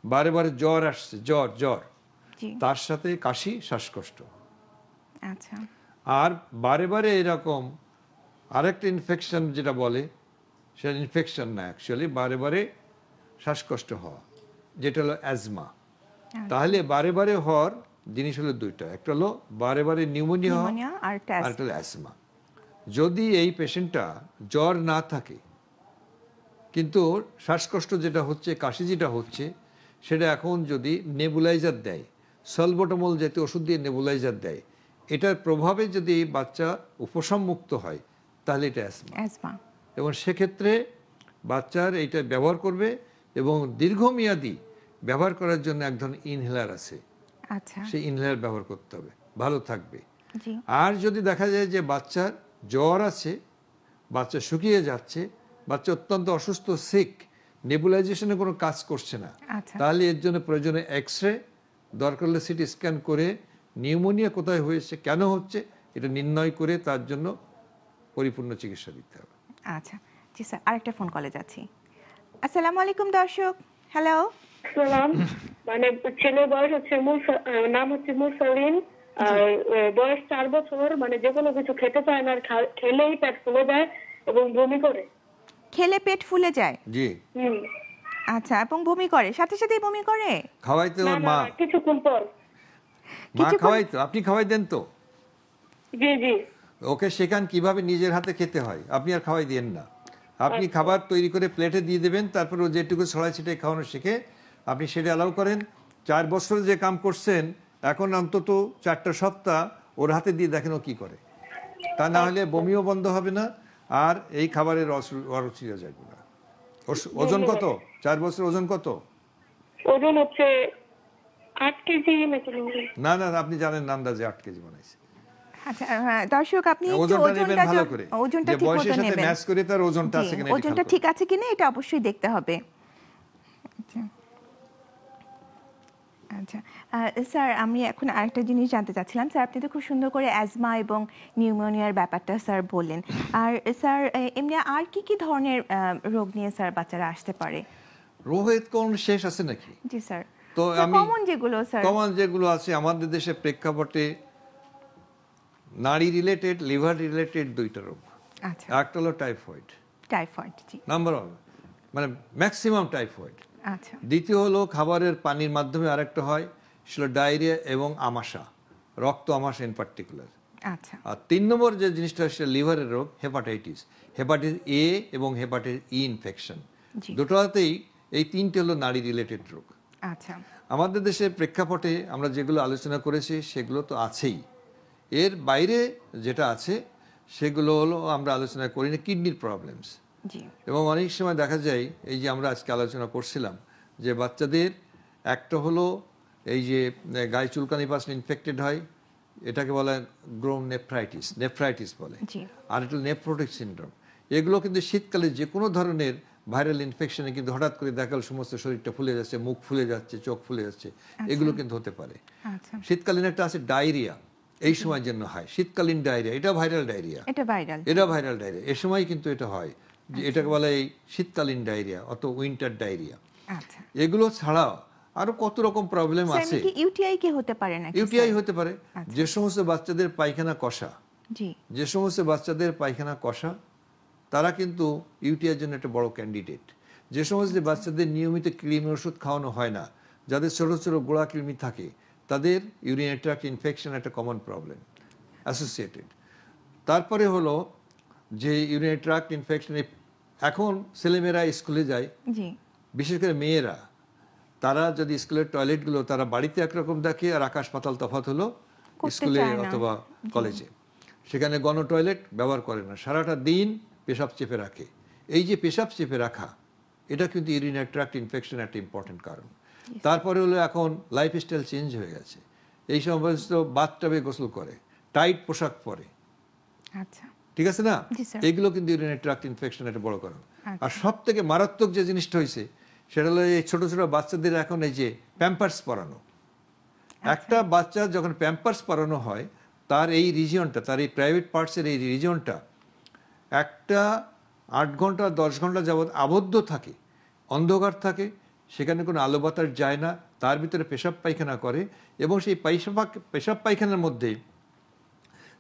[SPEAKER 2] বারে বারে জ্বর আসছে, জ্বর, তার সাথে কাশি, শ্বাসকষ্ট,
[SPEAKER 1] আচ্ছা,
[SPEAKER 2] আর বারে বারে এরকম আরেকটা ইনফেকশন যেটা বলে, সেটা ইনফেকশন না, অ্যাকচুয়ালি বারে বারে শ্বাসকষ্ট হওয়া, যেটা হলো অ্যাজমা। তাহলে বারে বারে হওয়ার জিনিস হলো দুইটা, একটা হলো বারে বারে নিউমোনিয়া হওয়া, আর একটা হলো অ্যাজমা। যদি এই পেশেন্টটা জ্বর না থাকে কিন্তু শ্বাসকষ্ট যেটা হচ্ছে, কাশি যেটা হচ্ছে, সেটা এখন যদি নেবুলাইজার দেয়, সলবোটামল জাতীয় ওষুধ দিয়ে নেবুলাইজার দেয়, এটার প্রভাবে যদি বাচ্চা উপশম মুক্ত হয়, তাহলে এটা অ্যাজমা। এবং সেক্ষেত্রে বাচ্চার এইটা ব্যবহার করবে, এবং দীর্ঘমেয়াদী ব্যবহার করার জন্য এক ধরনের ইনহেলার আছে, সেই ইনহেলার ব্যবহার করতে হবে, ভালো থাকবে। আর যদি দেখা যায় যে বাচ্চার জ্বর আছে, বাচ্চা শুকিয়ে যাচ্ছে, বাচ্চা অত্যন্ত অসুস্থ, সিক, নেবুলাইজেশনে কোনো কাজ করছে না, তাহলে এর জন্য প্রয়োজনে এক্স-রে, দরকার হলে সিটি স্ক্যান করে নিউমোনিয়া কোথায় হয়েছে, কেন হচ্ছে, এটা নির্ণয় করে তার জন্য পরিপূর্ণ চিকিৎসা দিতে হবে।
[SPEAKER 1] আচ্ছা, জি স্যার, আরেকটা ফোন কলে যাচ্ছি। আসসালামু আলাইকুম দর্শক। হ্যালো।
[SPEAKER 5] সালাম। মানে ছেলের বয়স হচ্ছে নাম হচ্ছে মুরসালিন, আর বয়স 4 বছর। মানে যে কোনো কিছু খেতে চায় না, আর খেলেই পেট ফুলে যায় এবং বমি করে।
[SPEAKER 1] খেলে পেট ফুলে যায়?
[SPEAKER 2] জি।
[SPEAKER 1] আচ্ছা, এবং বমি করে, সাথে সাথেই বমি করে?
[SPEAKER 2] খাওয়াইতে ওর মা?
[SPEAKER 5] কিছুক্ষণ পর।
[SPEAKER 2] মা খাওয়াইতো? আপনি খাওয়াই দেন তো?
[SPEAKER 5] জি জি।
[SPEAKER 2] ওকে শেখান কিভাবে নিজের হাতে খেতে হয়, আপনি আর খাওয়াই দিয়েন না। আপনি খাবার তৈরি করে প্লেটে দিয়ে দেবেন, তারপর ও যেটুকু ছড়াই ছিটাই খাওয়ানো শেখে, আপনি সেটা অ্যালাউ করেন। 4 বছর যে কাম করছেন, এখন অন্তত 4টা সপ্তাহ ওর হাতে দিয়ে দেখেন ও কি করে। তা না হলে বমিও বন্ধ হবে না, আর এই খাবারের অরুচিও যাবে না। ওজন কত? 4 বছর ওজন কত?
[SPEAKER 5] ওজন হচ্ছে 8 কেজি মতো।
[SPEAKER 2] না না, আপনি জানেন না, আন্দাজে 8 কেজি বানাইছে।
[SPEAKER 1] আচ্ছা দর্শক, আপনি ওজনটা ঠিক মতো নেবেন,
[SPEAKER 2] ম্যাচ করে তার ওজনটা আছে কিনা,
[SPEAKER 1] ওজনটা ঠিক আছে কিনা এটা অবশ্যই দেখতে হবে। আচ্ছা স্যার, আমি এখন আরেকটা জিনিস জানতে চাচ্ছিলাম। স্যার, আপনি তো খুব সুন্দর করে অ্যাজমা এবং নিউমোনিয়ার ব্যাপারটা স্যার বললেন। আর স্যার, এমনি আর কি কি ধরনের রোগ নিয়ে স্যার বাচ্চারা আসতে পারে?
[SPEAKER 2] রোগের কোন শেষ আছে নাকি?
[SPEAKER 1] জি স্যার।
[SPEAKER 2] তো আমি
[SPEAKER 1] কমন যেগুলো
[SPEAKER 2] আছে আমাদের দেশে প্রেক্ষাপটে, নারী রিলেটেড, লিভার রিলেটেড 2টা রোগ।
[SPEAKER 1] আচ্ছা।
[SPEAKER 2] একটা হলো টাইফয়েড,
[SPEAKER 1] জি,
[SPEAKER 2] নাম্বার 1, মানে ম্যাক্সিমাম টাইফয়েড।
[SPEAKER 1] আচ্ছা।
[SPEAKER 2] দ্বিতীয় হলো খাবারের পানির মাধ্যমে আরেকটা হয়, সেটা ডায়রিয়া এবং আমাশা, রক্ত আমাশা ইন পার্টিকুলার।
[SPEAKER 1] আচ্ছা।
[SPEAKER 2] আর 3 নম্বর যে জিনিসটা সেটা লিভারের রোগ, হেপাটাইটিস এ এবং হেপাটাইটিস ই ইনফেকশন। দুটোতেই এই 3টে হলো নারী রিলেটেড রোগ।
[SPEAKER 1] আচ্ছা।
[SPEAKER 2] আমাদের দেশের প্রেক্ষাপটে আমরা যেগুলো আলোচনা করেছি সেগুলো তো আছেই, এর বাইরে যেটা আছে সেগুলো হলো আমরা আলোচনা করি না, কিডনির প্রবলেমস। এবং অনেক সময় দেখা যায়, এই যে আমরা আজকে আলোচনা করছিলাম, যে বাচ্চাদের একটা হলো এই যে গায়ে চুলকানি পাশে ইনফেক্টেড হয়, এটাকে বলে গ্রোম নেফ্রাইটিস বলে, আর এটা নেফ্রোটিক সিনড্রোম। এগুলো কিন্তু শীতকালে যে কোনো ধরনের ভাইরাল ইনফেকশনে কিন্তু হঠাৎ করে দেখাল সমস্ত শরীরটা ফুলে যাচ্ছে, মুখ ফুলে যাচ্ছে, চোখ ফুলে যাচ্ছে, এগুলো কিন্তু হতে পারে। শীতকালীন একটা আছে ডায়রিয়া, এই সময়ের জন্য হয় শীতকালীন ডায়রিয়া, এটা ভাইরাল ডায়রিয়া, এ সময় কিন্তু এটা হয়, যে এটাকে বলে এই শীতকালীন ডায়রিয়া অথবা উইন্টার ডায়রিয়া। এগুলো ছাড়াও আরো কত রকম প্রবলেম আছে।
[SPEAKER 1] ইউটিআই কি হতে পারে নাকি?
[SPEAKER 2] ইউটিআই হতে পারে। যে সমস্ত বাচ্চাদের পায়খানা কষা, যে সমস্ত বাচ্চাদের পায়খানা কষা, তারা কিন্তু ইউটিআই এর জন্য একটা বড় ক্যান্ডিডেট। যে সমস্ত বাচ্চাদের নিয়মিত কৃমির ওষুধ খাওয়ানো হয় না, যাদের ছোট ছোট গোড়া কৃমি থাকে, তাদের ইউরিনারি ট্র্যাক্ট ইনফেকশন একটা কমন প্রবলেম অ্যাসোসিয়েটেড। তারপরে হলো যে ইউরিনারি ট্র্যাক্ট ইনফেকশন, এখন ছেলেমেয়েরা স্কুলে যায়, বিশেষ করে মেয়েরা, তারা যদি স্কুলের টয়লেটগুলো তারা বাড়িতে একরকম দেখে, আর আকাশ পাতাল তফাৎ হলো স্কুলে অথবা কলেজে। সেখানে গণ টয়লেট ব্যবহার করে না, সারাটা দিন পেশাব চেপে রাখে। এই যে পেশাব চেপে রাখা, এটা কিন্তু ইউরিনারি ট্র্যাক্ট ইনফেকশন একটা ইম্পর্টেন্ট কারণ। তারপরে হলো এখন লাইফস্টাইল চেঞ্জ হয়ে গেছে, এই সমস্ত বাথটাবে গোসল করে, টাইট পোশাক পরে, ঠিক আছে না, এগুলো কিন্তু ইউরিনারি ট্র্যাক্ট ইনফেকশন একটা বড় কারণ। আর সব থেকে মারাত্মক যে জিনিসটা হয়েছে সেটা হলো এই ছোট ছোট বাচ্চাদের এখন এই যে প্যাম্পার্স পরানো। একটা বাচ্চা যখন প্যাম্পার্স পরানো হয়, তার এই রিজিয়নটা, তার এই প্রাইভেট পার্টসের এই রিজিয়নটা একটা 8 ঘন্টা 10 ঘন্টা যাবৎ আবদ্ধ থাকে, অন্ধকার থাকে, সেখানে কোনো আলো বাতাস যায় না, তার ভিতরে পেশাব পায়খানা করে, এবং সেই পেশাব পায়খানার মধ্যে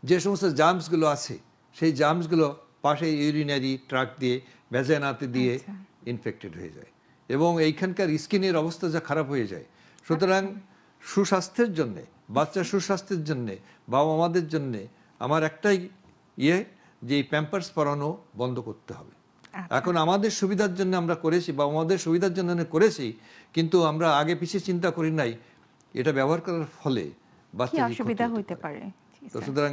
[SPEAKER 2] যে সমস্ত জার্মসগুলো আছে সেই জার্মসগুলো পাশে ইউরিনারি ট্রাক্ট দিয়ে ভ্যাজাইনাতে দিয়ে ইনফেক্টেড হয়ে যায়, এবং এইখানকার স্কিনের অবস্থা যা খারাপ হয়ে যায়। সুতরাং সুস্বাস্থ্যের জন্যে, বাচ্চার সুস্বাস্থ্যের জন্যে, বাবা মাদের জন্যে আমার একটাই যে এই প্যাম্পার্স পরানো বন্ধ করতে হবে। এখন আমাদের সুবিধার জন্য আমরা করেছি, বাবা মাদের সুবিধার জন্য করেছি, কিন্তু আমরা আগে পিছিয়ে চিন্তা করি নাই এটা ব্যবহার করার ফলে বাচ্চার
[SPEAKER 1] অসুবিধা হতে পারে।
[SPEAKER 2] তো সুতরাং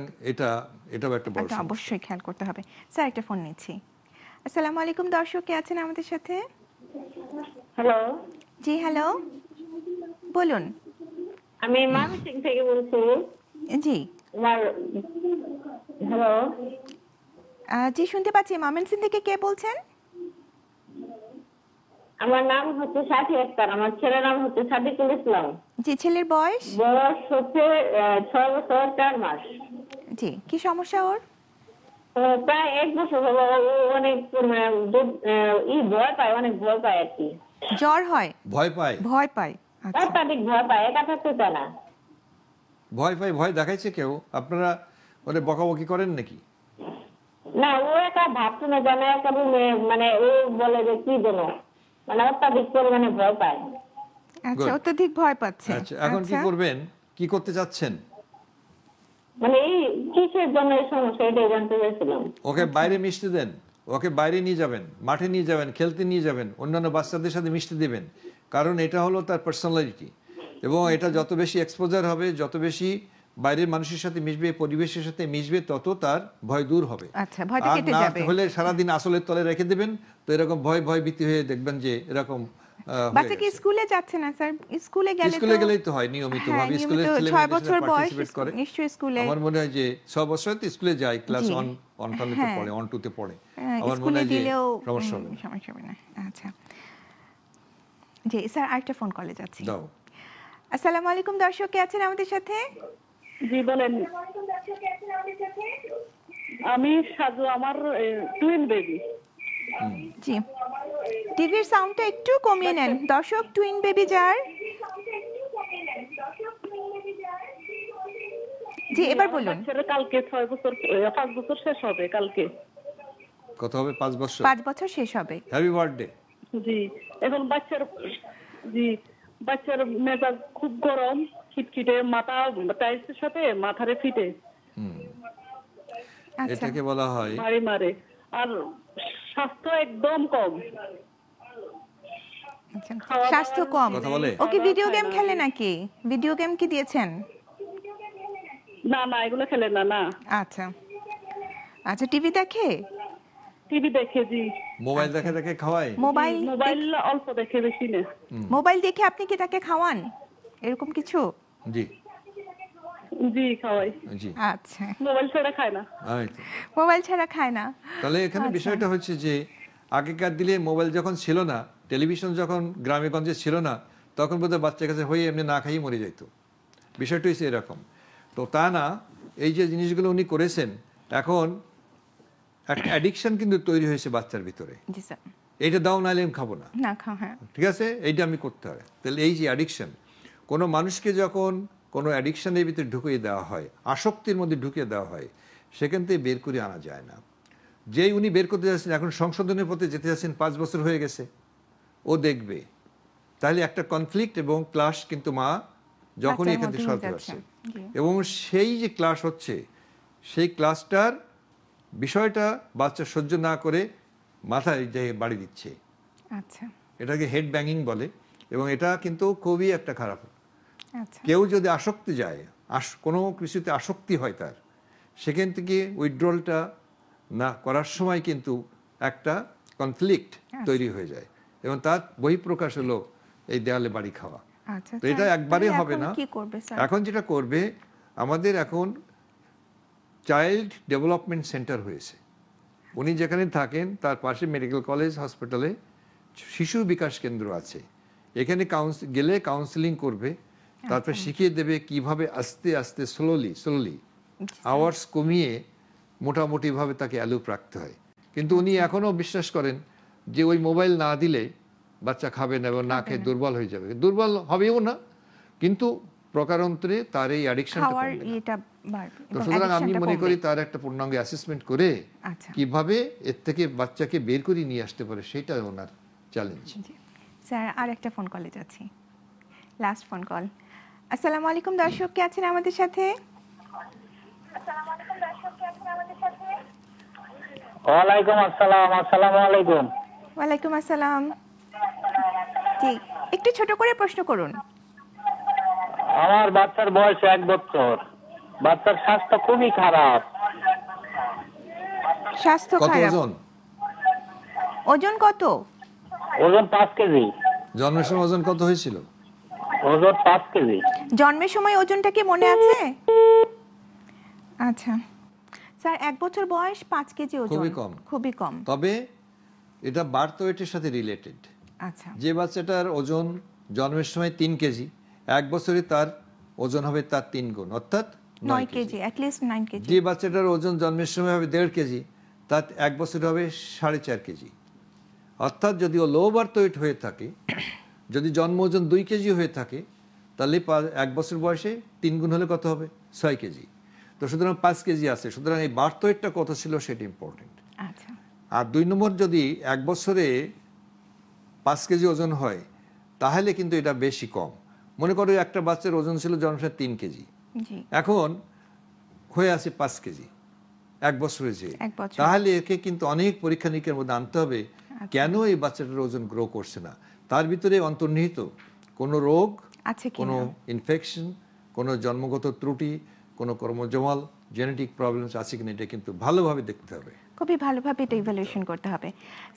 [SPEAKER 2] এটাও একটা বড় সমস্যা,
[SPEAKER 1] অবশ্যই খেয়াল করতে হবে। স্যার একটা ফোন নিচ্ছি। আসসালামু আলাইকুম, দর্শক কে আছেন আমাদের সাথে?
[SPEAKER 3] হ্যালো।
[SPEAKER 1] জি হ্যালো, বলুন।
[SPEAKER 3] আমি ময়মনসিংহ থেকে বলছি।
[SPEAKER 1] জি
[SPEAKER 3] হ্যালো।
[SPEAKER 1] জি শুনতে পাচ্ছি। ময়মনসিংহ থেকে কে বলছেন?
[SPEAKER 3] আমার নাম হচ্ছে সাথী আক্তার, আমার ছেলের নাম হচ্ছে সাদিকুল ইসলাম।
[SPEAKER 1] জি, ছেলের বয়স?
[SPEAKER 3] বয়স হচ্ছে 6 বছর 4 মাস।
[SPEAKER 1] জি, কি সমস্যা ওর?
[SPEAKER 3] প্রায় 1 বছর হলো অনেক ভয় পায়, অনেক ভয় পায় আর কি।
[SPEAKER 1] জ্বর হয়?
[SPEAKER 2] ভয় পায়?
[SPEAKER 1] ভয় পায়, আচ্ছা।
[SPEAKER 3] অত্যাধিক ভয় পায়, একা থাকতে চায় না।
[SPEAKER 2] ভয় পায়? ভয় দেখাইছে কেউ? আপনারা ওরে বকাবকি করেন নাকি?
[SPEAKER 3] না, ও একা ভাবছে না, জানে একা রুমে, মানে ও বলে যে কি যেন, মানে অত্যাধিক পরিমাণে ভয় পায়।
[SPEAKER 1] আচ্ছা, অত্যাধিক ভয় পাচ্ছে।
[SPEAKER 2] আচ্ছা, এখন কি করবেন? কি করতে চাচ্ছেন?
[SPEAKER 3] মানে এই কিসের জন্য এই সমস্যা, এটাই জানতে চাইছিলাম।
[SPEAKER 2] ওকে বাইরে মিশতে দেন, ওকে বাইরে নিয়ে যাবেন, মাঠে নিয়ে যাবেন, খেলতে নিয়ে যাবেন, অন্যান্য বাচ্চাদের সাথে মিশতে দেবেন, কারণ এটা হলো তার পার্সোনালিটি, এবং এটা যত বেশি এক্সপোজার হবে, যত বেশি বাইরের মানুষের সাথে মিশবে, পরিবেশের সাথে মিশবে, তত তার ভয় দূর হবে।
[SPEAKER 1] আচ্ছা, ভয়টা কেটে যাবে।
[SPEAKER 2] হলে সারাদিন আসলের তলে রেখে দেবেন, তো এরকম ভয় ভীতি হয়ে দেখবেন যে এরকম।
[SPEAKER 1] বাচ্চা কি স্কুলে যাচ্ছে না স্যার? স্কুলে
[SPEAKER 2] গেলেই তো হয় নিয়মিত ভাবে, স্কুলে
[SPEAKER 1] 6 বছর বয়স নিশ্চয়ই স্কুলে।
[SPEAKER 2] আমার মনে হয় যে 6 বছর তো স্কুলে যায়, ক্লাস 1 তে পড়ে, 1 2 তে পড়ে, আমার মনে হয় যে সমস্যা হবে না।
[SPEAKER 1] আচ্ছা জি স্যার, আরেকটা ফোন কলে যাচ্ছে।
[SPEAKER 2] দাও।
[SPEAKER 1] আসসালামু আলাইকুম, দর্শক কে আছেন আমাদের সাথে?
[SPEAKER 5] জি বলেন। আমি সাজু, আমার টুইন বেবি।
[SPEAKER 1] জি, টিভির সাউন্ডটা একটু কমিয়ে নেন দর্শক। টুইন বেবি যার। জি এবার বলুন।
[SPEAKER 5] কালকে 6 বছর 5 বছর শেষ হবে কালকে।
[SPEAKER 2] কত হবে? 5 বছর।
[SPEAKER 1] 5 বছর শেষ হবে।
[SPEAKER 2] Happy birthday.
[SPEAKER 5] জি, এখন বাচ্চার মেজাজ খুব গরম, খিটখিটে, মাথা টাইলসের সাথে মাথারে ফিটে।
[SPEAKER 2] এটাকে বলা হয়
[SPEAKER 5] মারে, আর স্বাস্থ্য একদম কম।
[SPEAKER 1] স্বাস্থ্য কম। ওকে ভিডিও গেম খেলে নাকি? ভিডিও গেম কি দিয়েছেন?
[SPEAKER 5] না, এগুলো খেলে না।
[SPEAKER 1] আচ্ছা আচ্ছা, টিভি দেখে?
[SPEAKER 5] টিভি দেখে। জি।
[SPEAKER 2] মোবাইল দেখে খাওয়ায়?
[SPEAKER 5] মোবাইল অল্প দেখে, বেশি না।
[SPEAKER 1] মোবাইল দেখে আপনি কি তাকে খাওয়ান এরকম কিছু?
[SPEAKER 5] জি খাওয়াই।
[SPEAKER 2] জি।
[SPEAKER 1] আচ্ছা,
[SPEAKER 5] মোবাইল ছাড়া খায় না।
[SPEAKER 1] মোবাইল ছাড়া খায় না।
[SPEAKER 2] তাহলে এখানে বিষয়টা হচ্ছে যে আগেকার দিনে মোবাইল যখন ছিল না, টেলিভিশন যখন গ্রামে গঞ্জে ছিল না, তখন বোধহয় বাচ্চার কাছে হয়ে এমনি না খাইয়ে মরে যেত। বিষয়টা হচ্ছে এরকম। তো তা না, এই যে জিনিসগুলো উনি করেছেন, এখন একটা অ্যাডিকশন কিন্তু তৈরি হয়েছে বাচ্চার ভিতরে।
[SPEAKER 1] জি স্যার।
[SPEAKER 2] এইটা দাও, নাইলে আমি খাবো না।
[SPEAKER 1] হ্যাঁ
[SPEAKER 2] ঠিক আছে, এইটা আমি করতে হবে। তাহলে এই যে অ্যাডিকশন, কোনো মানুষকে যখন কোনো অ্যাডিকশনের ভিতরে ঢুকিয়ে দেওয়া হয়, আসক্তির মধ্যে ঢুকিয়ে দেওয়া হয়, সেখান থেকে বের করে আনা যায় না। যেই উনি বের করতে যাচ্ছেন, এখন সংশোধনের পথে যেতে যাচ্ছেন, 5 বছর হয়ে গেছে, ও দেখবে তাহলে একটা কনফ্লিক্ট এবং ক্লাশ কিন্তু মা যখনই এখান থেকে সরাতে পারছে, এবং সেই যে ক্লাশ হচ্ছে, সেই ক্লাসটার বিষয়টা বাচ্চা সহ্য না করে মাথায় যে বাড়ি দিচ্ছে।
[SPEAKER 1] আচ্ছা,
[SPEAKER 2] এটাকে হেড ব্যাঙ্গিং বলে, এবং এটা কিন্তু খুবই একটা খারাপ। কেউ যদি আসক্তি যায়, কোনো কিছুতে আসক্তি হয় তার, সেখান থেকে উইথড্রলটা না করার সময় কিন্তু একটা কনফ্লিক্ট তৈরি হয়ে যায়, এবং তার বহিঃপ্রকাশ হলো এই দেয়ালে বাড়ি খাওয়া। তো এটা একবারে হবে না। এখন যেটা করবে, আমাদের এখন চাইল্ড ডেভেলপমেন্ট সেন্টার হয়েছে, উনি যেখানে থাকেন তার পাশে মেডিকেল কলেজ হসপিটালে শিশু বিকাশ কেন্দ্র আছে। এখানে গেলে কাউন্সিলিং করবে, তারপর শিখিয়ে দেবে কিভাবে আস্তে আস্তে স্লোলি আওয়ার্স কমিয়ে মোটামুটিভাবে তাকে অ্যালুপ রাখতে হয়। কিন্তু উনি এখনো বিশ্বাস করেন যে ওই মোবাইল না দিলে বাচ্চা খাবে না এবং না খেয়ে দুর্বল হয়ে যাবে। দুর্বল হবেও না, কিন্তু প্রকারান্তরে তার এই অ্যাডিকশনটা কমবে না। তো সুতরাং আমি মনে করি তার একটা পূর্ণাঙ্গ অ্যাসেসমেন্ট করে কিভাবে এর থেকে বাচ্চাকে বের করে নিয়ে আসতে পারে সেটা ওনার চ্যালেঞ্জ।
[SPEAKER 1] স্যার আর একটা ফোন কলে যাচ্ছি, লাস্ট ফোন কল। আসসালামু আলাইকুম দর্শক, কে আছেন আমাদের সাথে?
[SPEAKER 8] ওয়ালাইকুম আসসালাম। আসসালামু আলাইকুম।
[SPEAKER 1] ওয়ালাইকুম আসসালাম। জি, একটু ছোট করে প্রশ্ন করুন।
[SPEAKER 8] আমার বাচ্চার বয়স 1 বছর, বাচ্চার স্বাস্থ্য খুবই খারাপ।
[SPEAKER 1] স্বাস্থ্য খারাপ? ওজন কত?
[SPEAKER 8] ওজন 5 কেজি।
[SPEAKER 2] জন্মের সময় ওজন কত হয়েছিল?
[SPEAKER 8] ওজন 5 কেজি।
[SPEAKER 1] জন্মের সময় ওজনটা কি মনে আছে? আচ্ছা স্যার, 1 বছর বয়স, 5 কেজি ওজন, খুবই কম।
[SPEAKER 2] তবে এটা বার্থ ওয়েটের সাথে রিলেটেড।
[SPEAKER 1] আচ্ছা,
[SPEAKER 2] যে বাচ্চাটার ওজন জন্মের সময় 3 কেজি, 1 বছরে তার ওজন হবে তার 3 গুণ, অর্থাৎ 9 কেজি,
[SPEAKER 1] at least 9 কেজি।
[SPEAKER 2] যে বাচ্চাটার ওজন জন্মের সময় হবে 1.5 কেজি, তার 1 বছরে হবে 4.5 কেজি। অর্থাৎ যদি ও লো বার্থ ওয়েট হয়ে থাকে, যদি জন্ম ওজন 2 কেজি হয়ে থাকে, তাহলে 1 বছর বয়সে 3 গুণ হলে কত হবে? 6 কেজি। তো সুতরাং 5 কেজি আছে। সুতরাং এই বার্থ ওয়েটটা কত ছিল সেটা ইম্পর্টেন্ট।
[SPEAKER 1] আচ্ছা।
[SPEAKER 2] আর 2 নম্বর, যদি 1 বছরে 5 কেজি ওজন হয় তাহলে কিন্তু এটা বেশি কম। মনে করো একটা বাচ্চার ওজন ছিল জন্মের 3 কেজি, এখন হয়ে আছে 5 কেজি 1 বছরে, যে তাহলে একে কিন্তু অনেক পরীক্ষা নিরীক্ষার মধ্যে আনতে হবে কেন এই বাচ্চাটার ওজন গ্রো করছে না। তার ভিতরে অন্তর্নিহিত কোনো রোগ, কোনো ইনফেকশন, কোনো জন্মগত ত্রুটি, কোনো ক্রোমোজোমাল জেনেটিক প্রবলেমস আছে কিনা এটা কিন্তু ভালোভাবে দেখতে হবে,
[SPEAKER 1] খুবই ভালোভাবে এটা ইভ্যালুয়েশন করতে হবে।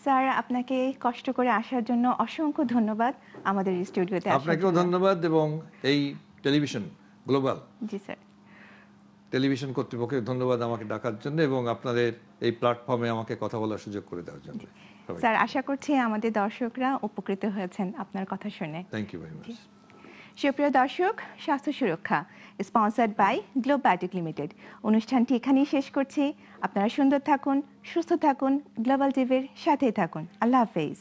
[SPEAKER 1] স্যার, আপনাকে কষ্ট করে আসার জন্য অসংখ্য ধন্যবাদ আমাদের স্টুডিওতে।
[SPEAKER 2] আপনাকেও ধন্যবাদ, এবং এই টেলিভিশন গ্লোবাল,
[SPEAKER 1] জি স্যার,
[SPEAKER 2] টেলিভিশন কর্তৃপক্ষকে ধন্যবাদ আমাকে ডাকার জন্য এবং আপনাদের এই প্ল্যাটফর্মে আমাকে কথা বলার সুযোগ করে দেওয়ার জন্য।
[SPEAKER 1] স্যার, আশা করছি আমাদের দর্শকরা উপকৃত হয়েছেন আপনার কথা শুনে।
[SPEAKER 2] Thank you very much.
[SPEAKER 1] সুপ্রিয় দর্শক, স্বাস্থ্য সুরক্ষা sponsored by Globe Biotech Limited অনুষ্ঠানটি এখানেই শেষ করছি। আপনারা সুন্দর থাকুন, সুস্থ থাকুন, গ্লোবাল টিভির সাথেই থাকুন। আল্লাহ হাফেজ।